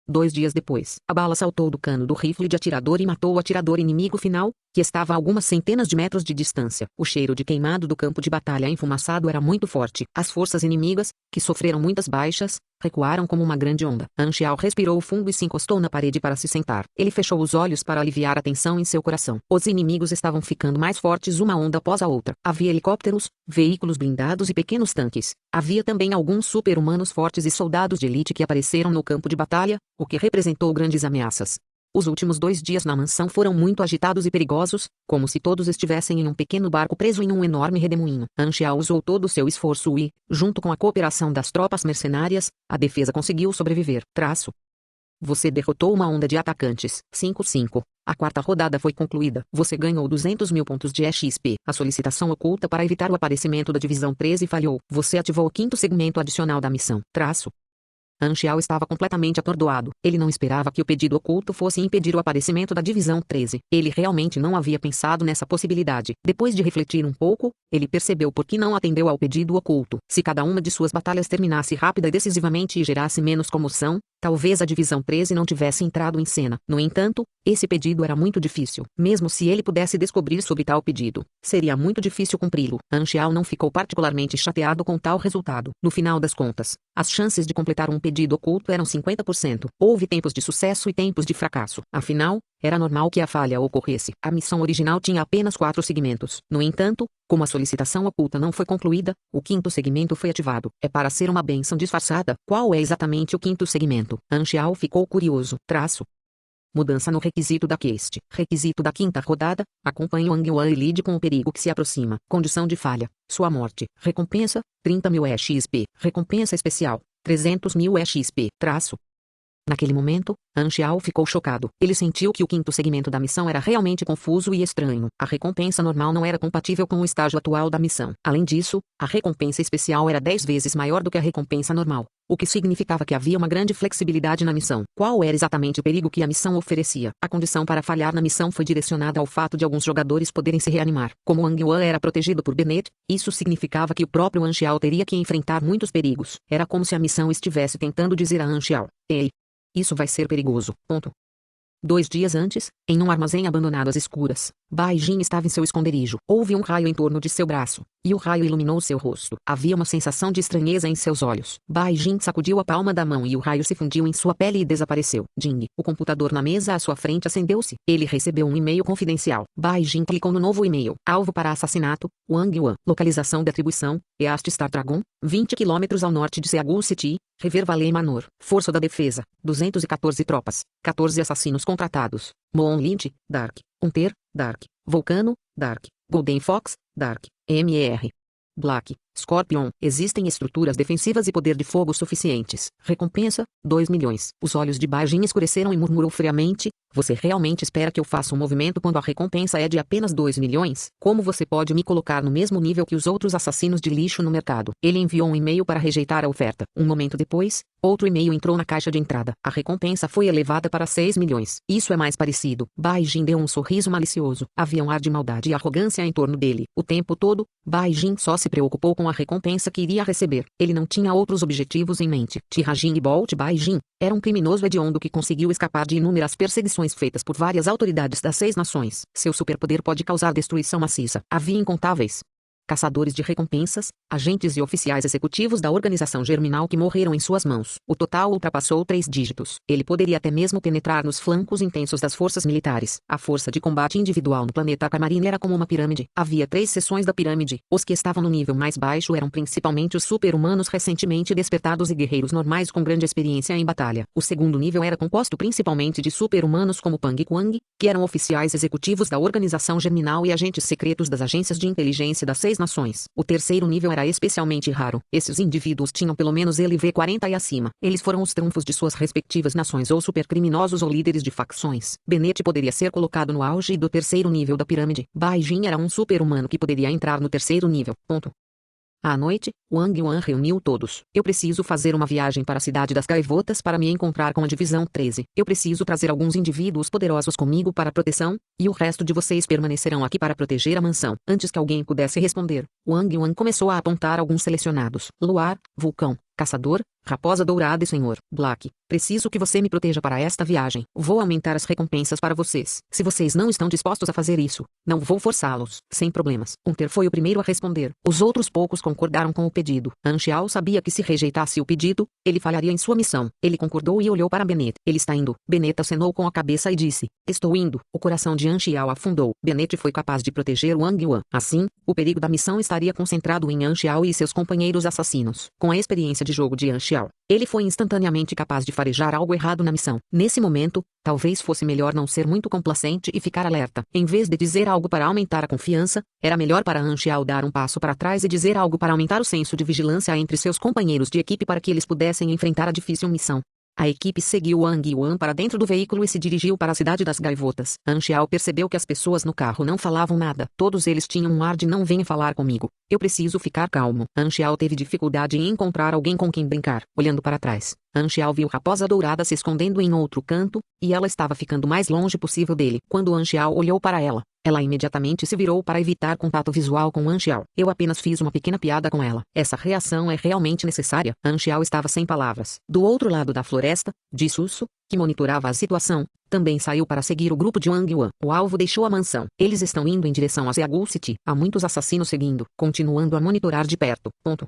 2 dias depois, a bala saltou do cano do rifle de atirador e matou o atirador inimigo final, que estava a algumas centenas de metros de distância. O cheiro de queimado do campo de batalha enfumaçado era muito forte. As forças inimigas, que sofreram muitas baixas, recuaram como uma grande onda. Anxiao respirou fundo e se encostou na parede para se sentar. Ele fechou os olhos para aliviar a tensão em seu coração. Os inimigos estavam ficando mais fortes uma onda após a outra. Havia helicópteros, veículos blindados e pequenos tanques. Havia também alguns super-humanos fortes e soldados de elite que apareceram no campo de batalha, o que representou grandes ameaças. Os últimos 2 dias na mansão foram muito agitados e perigosos, como se todos estivessem em um pequeno barco preso em um enorme redemoinho. Anxiao usou todo o seu esforço e, junto com a cooperação das tropas mercenárias, a defesa conseguiu sobreviver. Você derrotou uma onda de atacantes. 5-5. A 4ª rodada foi concluída. Você ganhou 200 mil pontos de XP. A solicitação oculta para evitar o aparecimento da Divisão 13 falhou. Você ativou o 5º segmento adicional da missão. Anxiao estava completamente atordoado. Ele não esperava que o pedido oculto fosse impedir o aparecimento da Divisão 13. Ele realmente não havia pensado nessa possibilidade. Depois de refletir um pouco, ele percebeu por que não atendeu ao pedido oculto. Se cada uma de suas batalhas terminasse rápida e decisivamente e gerasse menos comoção, talvez a Divisão 13 não tivesse entrado em cena. No entanto, esse pedido era muito difícil. Mesmo se ele pudesse descobrir sobre tal pedido, seria muito difícil cumpri-lo. Anxiao não ficou particularmente chateado com tal resultado. No final das contas, as chances de completar um pedido oculto eram 50%. Houve tempos de sucesso e tempos de fracasso. Afinal, era normal que a falha ocorresse. A missão original tinha apenas 4 segmentos. No entanto, como a solicitação oculta não foi concluída, o 5º segmento foi ativado. É para ser uma bênção disfarçada. Qual é exatamente o 5º segmento? Anxiao ficou curioso. Mudança no requisito da quest. Requisito da 5ª rodada. Acompanhe Wang Yuan e lide com o perigo que se aproxima. Condição de falha. Sua morte. Recompensa. 30 mil XP. Recompensa especial. 300 mil XP. Naquele momento, Anxiao ficou chocado. Ele sentiu que o 5º segmento da missão era realmente confuso e estranho. A recompensa normal não era compatível com o estágio atual da missão. Além disso, a recompensa especial era 10 vezes maior do que a recompensa normal, o que significava que havia uma grande flexibilidade na missão. Qual era exatamente o perigo que a missão oferecia? A condição para falhar na missão foi direcionada ao fato de alguns jogadores poderem se reanimar. Como Wang Yuan era protegido por Bennett, isso significava que o próprio Anxiao teria que enfrentar muitos perigos. Era como se a missão estivesse tentando dizer a Anxiao: ei, isso vai ser perigoso. 2 dias antes, em um armazém abandonado às escuras, Bai Jin estava em seu esconderijo. Houve um raio em torno de seu braço, e o raio iluminou seu rosto. Havia uma sensação de estranheza em seus olhos. Bai Jin sacudiu a palma da mão e o raio se fundiu em sua pele e desapareceu. Jing, o computador na mesa à sua frente acendeu-se. Ele recebeu um e-mail confidencial. Bai Jin clicou no novo e-mail. Alvo para assassinato, Wang Yuan. Localização de atribuição, East Star Dragon, 20 km ao norte de Seagu City, River Valley Manor. Força da defesa, 214 tropas, 14 assassinos contratados. Moon Lynch, Dark. Hunter, Dark. Volcano, Dark. Golden Fox, Dark. MR. Black. Scorpion, existem estruturas defensivas e poder de fogo suficientes. Recompensa, 2 milhões. Os olhos de Bai Jin escureceram e murmurou friamente, você realmente espera que eu faça um movimento quando a recompensa é de apenas 2 milhões? Como você pode me colocar no mesmo nível que os outros assassinos de lixo no mercado? Ele enviou um e-mail para rejeitar a oferta. Um momento depois, outro e-mail entrou na caixa de entrada. A recompensa foi elevada para 6 milhões. Isso é mais parecido. Bai Jin deu um sorriso malicioso. Havia um ar de maldade e arrogância em torno dele. O tempo todo, Bai Jin só se preocupou com a recompensa que iria receber. Ele não tinha outros objetivos em mente. Tirajin e Bolt Bai Jin era um criminoso hediondo que conseguiu escapar de inúmeras perseguições feitas por várias autoridades das 6 nações. Seu superpoder pode causar destruição maciça. Havia incontáveis caçadores de recompensas, agentes e oficiais executivos da organização germinal que morreram em suas mãos. O total ultrapassou 3 dígitos. Ele poderia até mesmo penetrar nos flancos intensos das forças militares. A força de combate individual no planeta Aquamarine era como uma pirâmide. Havia 3 seções da pirâmide. Os que estavam no nível mais baixo eram principalmente os super-humanos recentemente despertados e guerreiros normais com grande experiência em batalha. O segundo nível era composto principalmente de super-humanos como Pang Kuang, que eram oficiais executivos da organização germinal e agentes secretos das agências de inteligência das 6 nações. O terceiro nível era especialmente raro. Esses indivíduos tinham pelo menos LV 40 e acima. Eles foram os trunfos de suas respectivas nações ou supercriminosos ou líderes de facções. Bennett poderia ser colocado no auge do terceiro nível da pirâmide. Bai Jin era um super-humano que poderia entrar no terceiro nível. Ponto. À noite, Wang Yuan reuniu todos. Eu preciso fazer uma viagem para a cidade das Gaivotas para me encontrar com a Divisão 13. Eu preciso trazer alguns indivíduos poderosos comigo para proteção, e o resto de vocês permanecerão aqui para proteger a mansão. Antes que alguém pudesse responder, Wang Yuan começou a apontar alguns selecionados. Luar, Vulcão, Caçador, Raposa Dourada e Senhor Black. Preciso que você me proteja para esta viagem. Vou aumentar as recompensas para vocês. Se vocês não estão dispostos a fazer isso, não vou forçá-los. Sem problemas. Hunter foi o primeiro a responder. Os outros poucos concordaram com o pedido. Anxiao sabia que se rejeitasse o pedido, ele falharia em sua missão. Ele concordou e olhou para Bennett. Ele está indo. Bennett acenou com a cabeça e disse, estou indo. O coração de Anxiao afundou. Bennett foi capaz de proteger Wang Yuan. Assim, o perigo da missão estaria concentrado em Anxiao e seus companheiros assassinos. Com a experiência de jogo de Anxiao, ele foi instantaneamente capaz de farejar algo errado na missão. Nesse momento, talvez fosse melhor não ser muito complacente e ficar alerta. Em vez de dizer algo para aumentar a confiança, era melhor para Anxiao dar um passo para trás e dizer algo para aumentar o senso de vigilância entre seus companheiros de equipe para que eles pudessem enfrentar a difícil missão. A equipe seguiu Wang Yuan para dentro do veículo e se dirigiu para a cidade das Gaivotas. Anxiao percebeu que as pessoas no carro não falavam nada. Todos eles tinham um ar de não venha falar comigo. Eu preciso ficar calmo. Anxiao teve dificuldade em encontrar alguém com quem brincar. Olhando para trás, Anxiao viu Raposa Dourada se escondendo em outro canto, e ela estava ficando o mais longe possível dele. Quando Anxiao olhou para ela, ela imediatamente se virou para evitar contato visual com Anxiao. Eu apenas fiz uma pequena piada com ela. Essa reação é realmente necessária. Anxiao estava sem palavras. Do outro lado da floresta, Jisoo, que monitorava a situação, também saiu para seguir o grupo de Wang Yuan. O alvo deixou a mansão. Eles estão indo em direção a Seagull City. Há muitos assassinos seguindo, continuando a monitorar de perto. Ponto.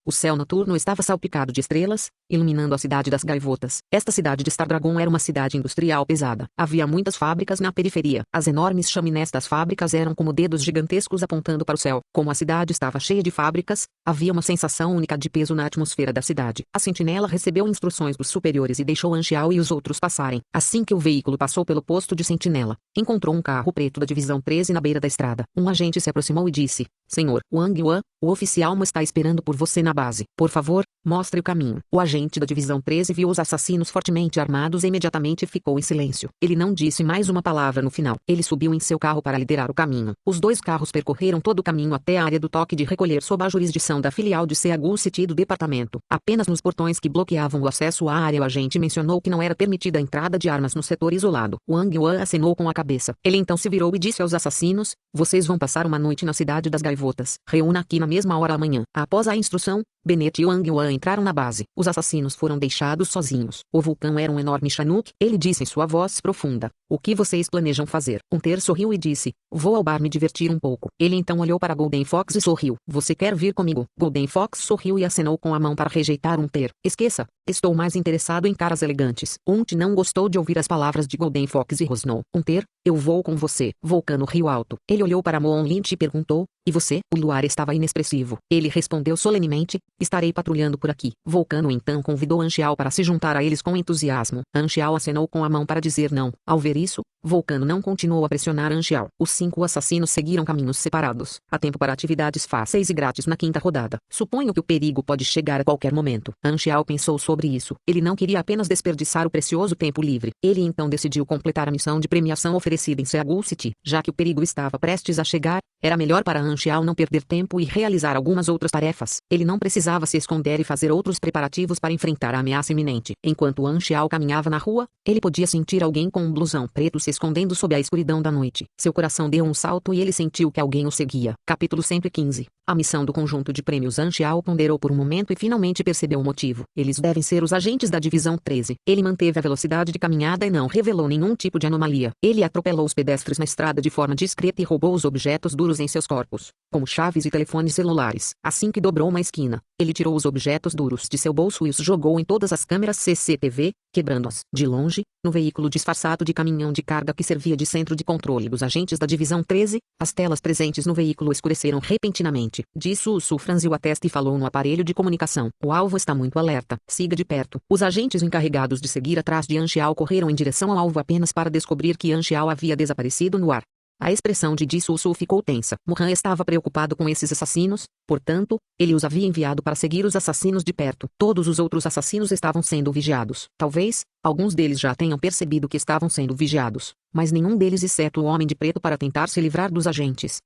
O céu noturno estava salpicado de estrelas, iluminando a cidade das Gaivotas. Esta cidade de Star Dragon era uma cidade industrial pesada. Havia muitas fábricas na periferia. As enormes chaminés das fábricas eram como dedos gigantescos apontando para o céu. Como a cidade estava cheia de fábricas, havia uma sensação única de peso na atmosfera da cidade. A sentinela recebeu instruções dos superiores e deixou Anxiao e os outros passarem. Assim que o veículo passou pelo posto de sentinela, encontrou um carro preto da Divisão 13 na beira da estrada. Um agente se aproximou e disse, Senhor Wang Yuan, o oficial está esperando por você na base. Por favor, mostre o caminho. O agente da Divisão 13 viu os assassinos fortemente armados e imediatamente ficou em silêncio. Ele não disse mais uma palavra no final. Ele subiu em seu carro para liderar o caminho. Os 2 carros percorreram todo o caminho até a área do toque de recolher sob a jurisdição da filial de Seagull City do departamento. Apenas nos portões que bloqueavam o acesso à área o agente mencionou que não era permitida a entrada de armas no setor isolado. Wang Yuan acenou com a cabeça. Ele então se virou e disse aos assassinos, vocês vão passar uma noite na cidade das Gaivotas. Reúna aqui na mesma hora amanhã. Após a instrução, Bennett e Wang Yuan entraram na base. Os assassinos foram deixados sozinhos. O vulcão era um enorme Chinook. Ele disse em sua voz profunda. O que vocês planejam fazer? Hunter sorriu e disse. Vou ao bar me divertir um pouco. Ele então olhou para Golden Fox e sorriu. Você quer vir comigo? Golden Fox sorriu e acenou com a mão para rejeitar Hunter. Esqueça. Estou mais interessado em caras elegantes. Hunter não gostou de ouvir as palavras de Golden Fox e rosnou. Hunter, eu vou com você. Vulcano riu alto. Ele olhou para Moon Lynch e perguntou. E você? O luar estava inexpressivo. Ele respondeu solenemente. estarei patrulhando por aqui. Vulcano então convidou Anxiao para se juntar a eles com entusiasmo. Anxiao acenou com a mão para dizer não. Ao ver isso, Vulcano não continuou a pressionar Anxiao. Os 5 assassinos seguiram caminhos separados. Há tempo para atividades fáceis e grátis na 5ª rodada. Suponho que o perigo pode chegar a qualquer momento. Anxiao pensou sobre isso. Ele não queria apenas desperdiçar o precioso tempo livre. Ele então decidiu completar a missão de premiação oferecida em Seagull City. Já que o perigo estava prestes a chegar, era melhor para Anxiao não perder tempo e realizar algumas outras tarefas. Ele não precisava se esconder e fazer outros preparativos para enfrentar a ameaça iminente. Enquanto Anxiao caminhava na rua, ele podia sentir alguém com um blusão preto se escondendo sob a escuridão da noite. Seu coração deu um salto e ele sentiu que alguém o seguia. Capítulo 115. A missão do conjunto de prêmios. Anxiao ponderou por um momento e finalmente percebeu o motivo. Eles devem ser os agentes da Divisão 13. Ele manteve a velocidade de caminhada e não revelou nenhum tipo de anomalia. Ele atropelou os pedestres na estrada de forma discreta e roubou os objetos duros em seus corpos, como chaves e telefones celulares. Assim que dobrou uma esquina, ele tirou os objetos duros de seu bolso e os jogou em todas as câmeras CCTV, quebrando-as. De longe, no veículo disfarçado de caminhão de carga que servia de centro de controle dos agentes da Divisão 13, as telas presentes no veículo escureceram repentinamente. Su franziu a testa e falou no aparelho de comunicação. O alvo está muito alerta. Siga de perto. Os agentes encarregados de seguir atrás de Anxiao correram em direção ao alvo apenas para descobrir que Anxiao havia desaparecido no ar. A expressão de Su ficou tensa. Mohan estava preocupado com esses assassinos, portanto, ele os havia enviado para seguir os assassinos de perto. Todos os outros assassinos estavam sendo vigiados. Talvez, alguns deles já tenham percebido que estavam sendo vigiados, mas nenhum deles exceto o Homem de Preto para tentar se livrar dos agentes.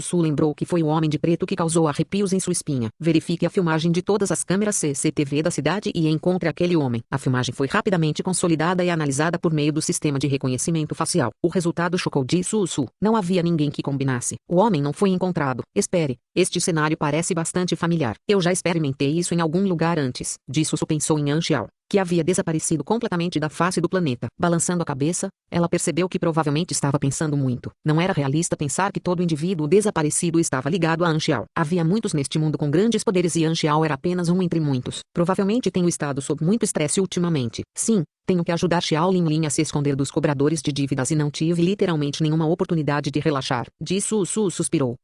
Su lembrou que foi o Homem de Preto que causou arrepios em sua espinha. Verifique a filmagem de todas as câmeras CCTV da cidade e encontre aquele homem. A filmagem foi rapidamente consolidada e analisada por meio do sistema de reconhecimento facial. O resultado chocou Su. Não havia ninguém que combinasse. O homem não foi encontrado. Espere, este cenário parece bastante familiar. Eu já experimentei isso em algum lugar antes. Su pensou em Anxiao, que havia desaparecido completamente da face do planeta. Balançando a cabeça, ela percebeu que provavelmente estava pensando muito. Não era realista pensar que todo indivíduo desaparecido estava ligado a Anxiao. Havia muitos neste mundo com grandes poderes e Anxiao era apenas um entre muitos. Provavelmente tenho estado sob muito estresse ultimamente. Sim, tenho que ajudar Xiao Linlin a se esconder dos cobradores de dívidas e não tive literalmente nenhuma oportunidade de relaxar. Su suspirou.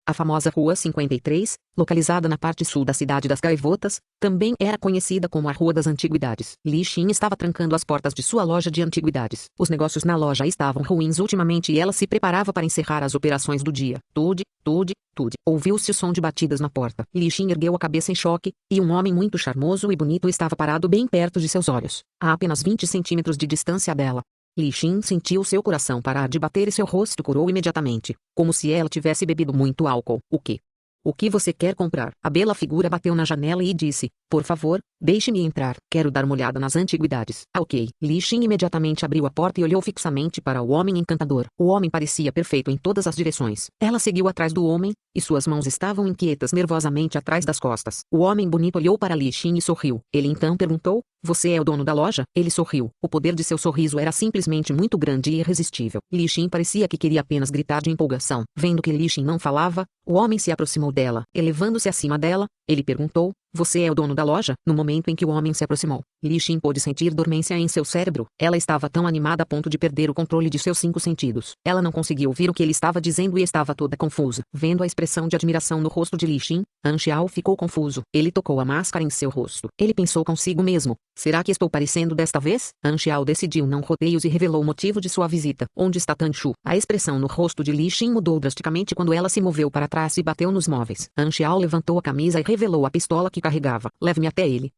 A famosa Rua 53, localizada na parte sul da cidade das Gaivotas, também era conhecida como a Rua das Antiguidades. Li Xin estava trancando as portas de sua loja de antiguidades. Os negócios na loja estavam ruins ultimamente e ela se preparava para encerrar as operações do dia. Tude. Ouviu-se o som de batidas na porta. Li Xin ergueu a cabeça em choque, e um homem muito charmoso e bonito estava parado bem perto de seus olhos, a apenas 20 centímetros de distância dela. Li Xin sentiu seu coração parar de bater e seu rosto curou imediatamente, como se ela tivesse bebido muito álcool. O quê? O que você quer comprar? A bela figura bateu na janela e disse, por favor, deixe-me entrar. Quero dar uma olhada nas antiguidades. Ok. Li Xin imediatamente abriu a porta e olhou fixamente para o homem encantador. O homem parecia perfeito em todas as direções. Ela seguiu atrás do homem, e suas mãos estavam inquietas nervosamente atrás das costas. O homem bonito olhou para Li Xin e sorriu. Ele então perguntou, você é o dono da loja? Ele sorriu. O poder de seu sorriso era simplesmente muito grande e irresistível. Li Xin parecia que queria apenas gritar de empolgação. Vendo que Li Xin não falava, o homem se aproximou dela. Elevando-se acima dela, ele perguntou, você é o dono da loja? No momento em que o homem se aproximou, Li Xin pôde sentir dormência em seu cérebro. Ela estava tão animada a ponto de perder o controle de seus 5 sentidos. Ela não conseguia ouvir o que ele estava dizendo e estava toda confusa. Vendo a expressão de admiração no rosto de Li Xin, Anxiao ficou confuso. Ele tocou a máscara em seu rosto. Ele pensou consigo mesmo, será que estou parecendo desta vez? Anxiao decidiu não rodeios e revelou o motivo de sua visita. Onde está Tanshu? A expressão no rosto de Li Xin mudou drasticamente quando ela se moveu para trás e bateu nos móveis. Anxiao levantou a camisa e revelou a pistola que carregava. Leve-me até ele.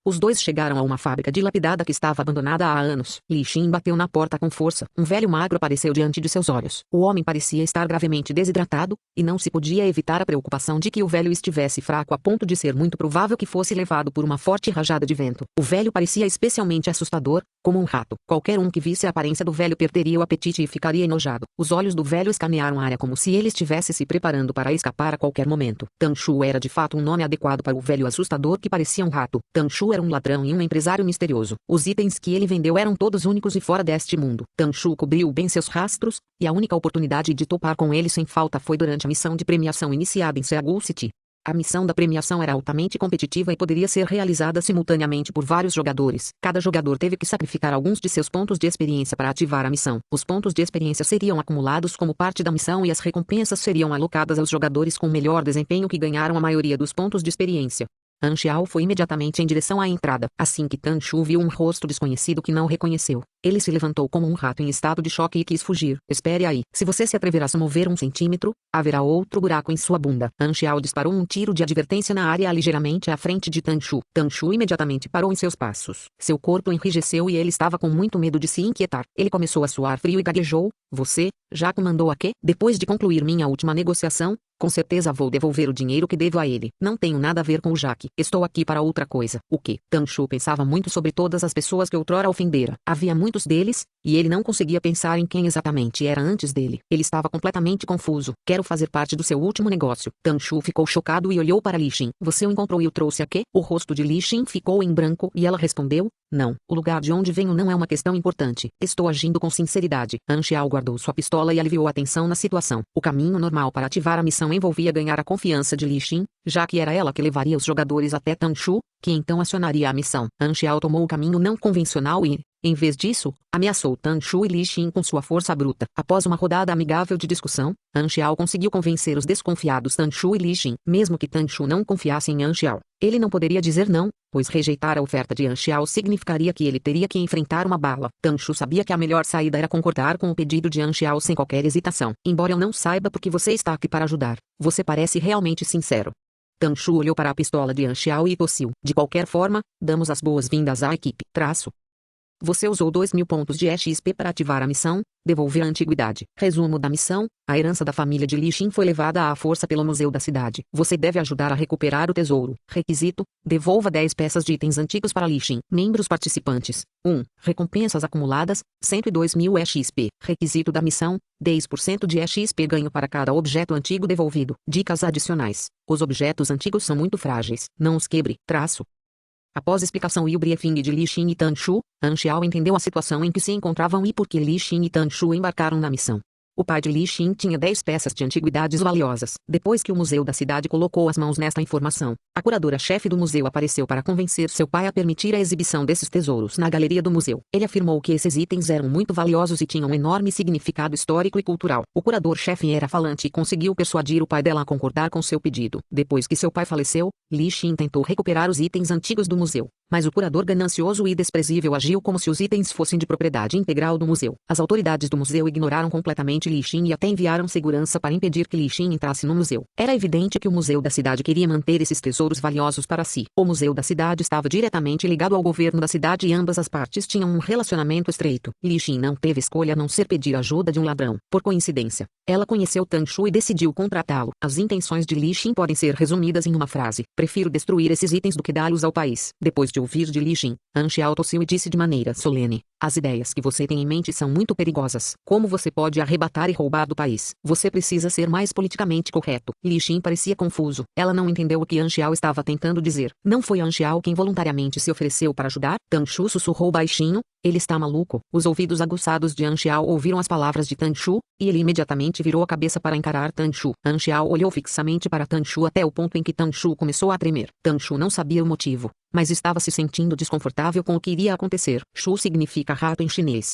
Os dois chegaram a uma fábrica dilapidada que estava abandonada há anos. Li Xin bateu na porta com força. Um velho magro apareceu diante de seus olhos. O homem parecia estar gravemente desidratado, e não se podia evitar a preocupação de que o velho estivesse fraco a ponto de ser muito provável que fosse levado por uma forte rajada de vento. O velho parecia especialmente assustador, como um rato. Qualquer um que visse a aparência do velho perderia o apetite e ficaria enojado. Os olhos do velho escanearam a área como se ele estivesse se preparando para escapar a qualquer momento. Tanshu era de fato um nome adequado para o velho assustador que parecia um rato. Tanshu era um ladrão e um empresário misterioso. Os itens que ele vendeu eram todos únicos e fora deste mundo. Tanshu cobriu bem seus rastros, e a única oportunidade de topar com ele sem falta foi durante a missão de premiação iniciada em Seagull City. A missão da premiação era altamente competitiva e poderia ser realizada simultaneamente por vários jogadores. Cada jogador teve que sacrificar alguns de seus pontos de experiência para ativar a missão. Os pontos de experiência seriam acumulados como parte da missão e as recompensas seriam alocadas aos jogadores com melhor desempenho que ganharam a maioria dos pontos de experiência. Han Xiao foi imediatamente em direção à entrada, assim que Tan Shu viu um rosto desconhecido que não reconheceu. Ele se levantou como um rato em estado de choque e quis fugir. Espere aí. Se você se atrever a se mover 1 centímetro, haverá outro buraco em sua bunda. Han Xiao disparou um tiro de advertência na área ligeiramente à frente de Tan Shu. Tan Shu imediatamente parou em seus passos. Seu corpo enrijeceu e ele estava com muito medo de se inquietar. Ele começou a suar frio e gaguejou. Você, já comandou a quê? Depois de concluir minha última negociação, com certeza vou devolver o dinheiro que devo a ele. Não tenho nada a ver com o Jaque. Estou aqui para outra coisa. O quê? Tan Shu pensava muito sobre todas as pessoas que outrora ofendera. Havia muitos deles, e ele não conseguia pensar em quem exatamente era antes dele. Ele estava completamente confuso. Quero fazer parte do seu último negócio. Tan Shu ficou chocado e olhou para Li Xin. Você o encontrou e o trouxe a quê? O rosto de Li Xin ficou em branco e ela respondeu, não. O lugar de onde venho não é uma questão importante. Estou agindo com sinceridade. Han Xiao guardou sua pistola e aliviou a tensão na situação. O caminho normal para ativar a missão envolvia ganhar a confiança de Li Xin, já que era ela que levaria os jogadores até Tan Shu, que então acionaria a missão. Han Xiao tomou o caminho não convencional e, em vez disso, ameaçou Tan Shu e Li Xin com sua força bruta. Após uma rodada amigável de discussão, Han Xiao conseguiu convencer os desconfiados Tan Shu e Li Xin. Mesmo que Tan Shu não confiasse em Han Xiao, ele não poderia dizer não, pois rejeitar a oferta de Han Xiao significaria que ele teria que enfrentar uma bala. Tan Shu sabia que a melhor saída era concordar com o pedido de Han Xiao sem qualquer hesitação. Embora eu não saiba por que você está aqui para ajudar, você parece realmente sincero. Tan Shu olhou para a pistola de Han Xiao e tossiu. De qualquer forma, damos as boas-vindas à equipe. Você usou 2.000 pontos de XP para ativar a missão, devolver a antiguidade. Resumo da missão: a herança da família de Li Xin foi levada à força pelo museu da cidade. Você deve ajudar a recuperar o tesouro. Requisito: devolva 10 peças de itens antigos para Li Xin. Membros participantes: 1. Recompensas acumuladas, 102.000 XP. Requisito da missão: 10% de XP ganho para cada objeto antigo devolvido. Dicas adicionais: os objetos antigos são muito frágeis. Não os quebre. Após explicação e o briefing de Li Xin e Tan Shu, Han Xiao entendeu a situação em que se encontravam e por que Li Xin e Tan Shu embarcaram na missão. O pai de Li Xin tinha 10 peças de antiguidades valiosas. Depois que o museu da cidade colocou as mãos nesta informação, a curadora-chefe do museu apareceu para convencer seu pai a permitir a exibição desses tesouros na galeria do museu. Ele afirmou que esses itens eram muito valiosos e tinham um enorme significado histórico e cultural. O curador-chefe era falante e conseguiu persuadir o pai dela a concordar com seu pedido. Depois que seu pai faleceu, Li Xin tentou recuperar os itens antigos do museu. Mas o curador ganancioso e desprezível agiu como se os itens fossem de propriedade integral do museu. As autoridades do museu ignoraram completamente Li Xin e até enviaram segurança para impedir que Li Xin entrasse no museu. Era evidente que o museu da cidade queria manter esses tesouros valiosos para si. O museu da cidade estava diretamente ligado ao governo da cidade e ambas as partes tinham um relacionamento estreito. Li Xin não teve escolha a não ser pedir ajuda de um ladrão. Por coincidência, ela conheceu Tan Shu e decidiu contratá-lo. As intenções de Li Xin podem ser resumidas em uma frase: prefiro destruir esses itens do que dá-los ao país. Depois de ouvir de Li Xin, Han Xiao tossiu e disse de maneira solene: as ideias que você tem em mente são muito perigosas. Como você pode arrebatar e roubar do país? Você precisa ser mais politicamente correto. Li Xin parecia confuso. Ela não entendeu o que Han Xiao estava tentando dizer. Não foi Han Xiao quem voluntariamente se ofereceu para ajudar? Tan Shu sussurrou baixinho: ele está maluco. Os ouvidos aguçados de Han Xiao ouviram as palavras de Tan Shu, e ele imediatamente virou a cabeça para encarar Tan Shu. Han Xiao olhou fixamente para Tan Shu até o ponto em que Tan Shu começou a tremer. Tan Shu não sabia o motivo, mas estava se sentindo desconfortável com o que iria acontecer. Shu significa rato em chinês.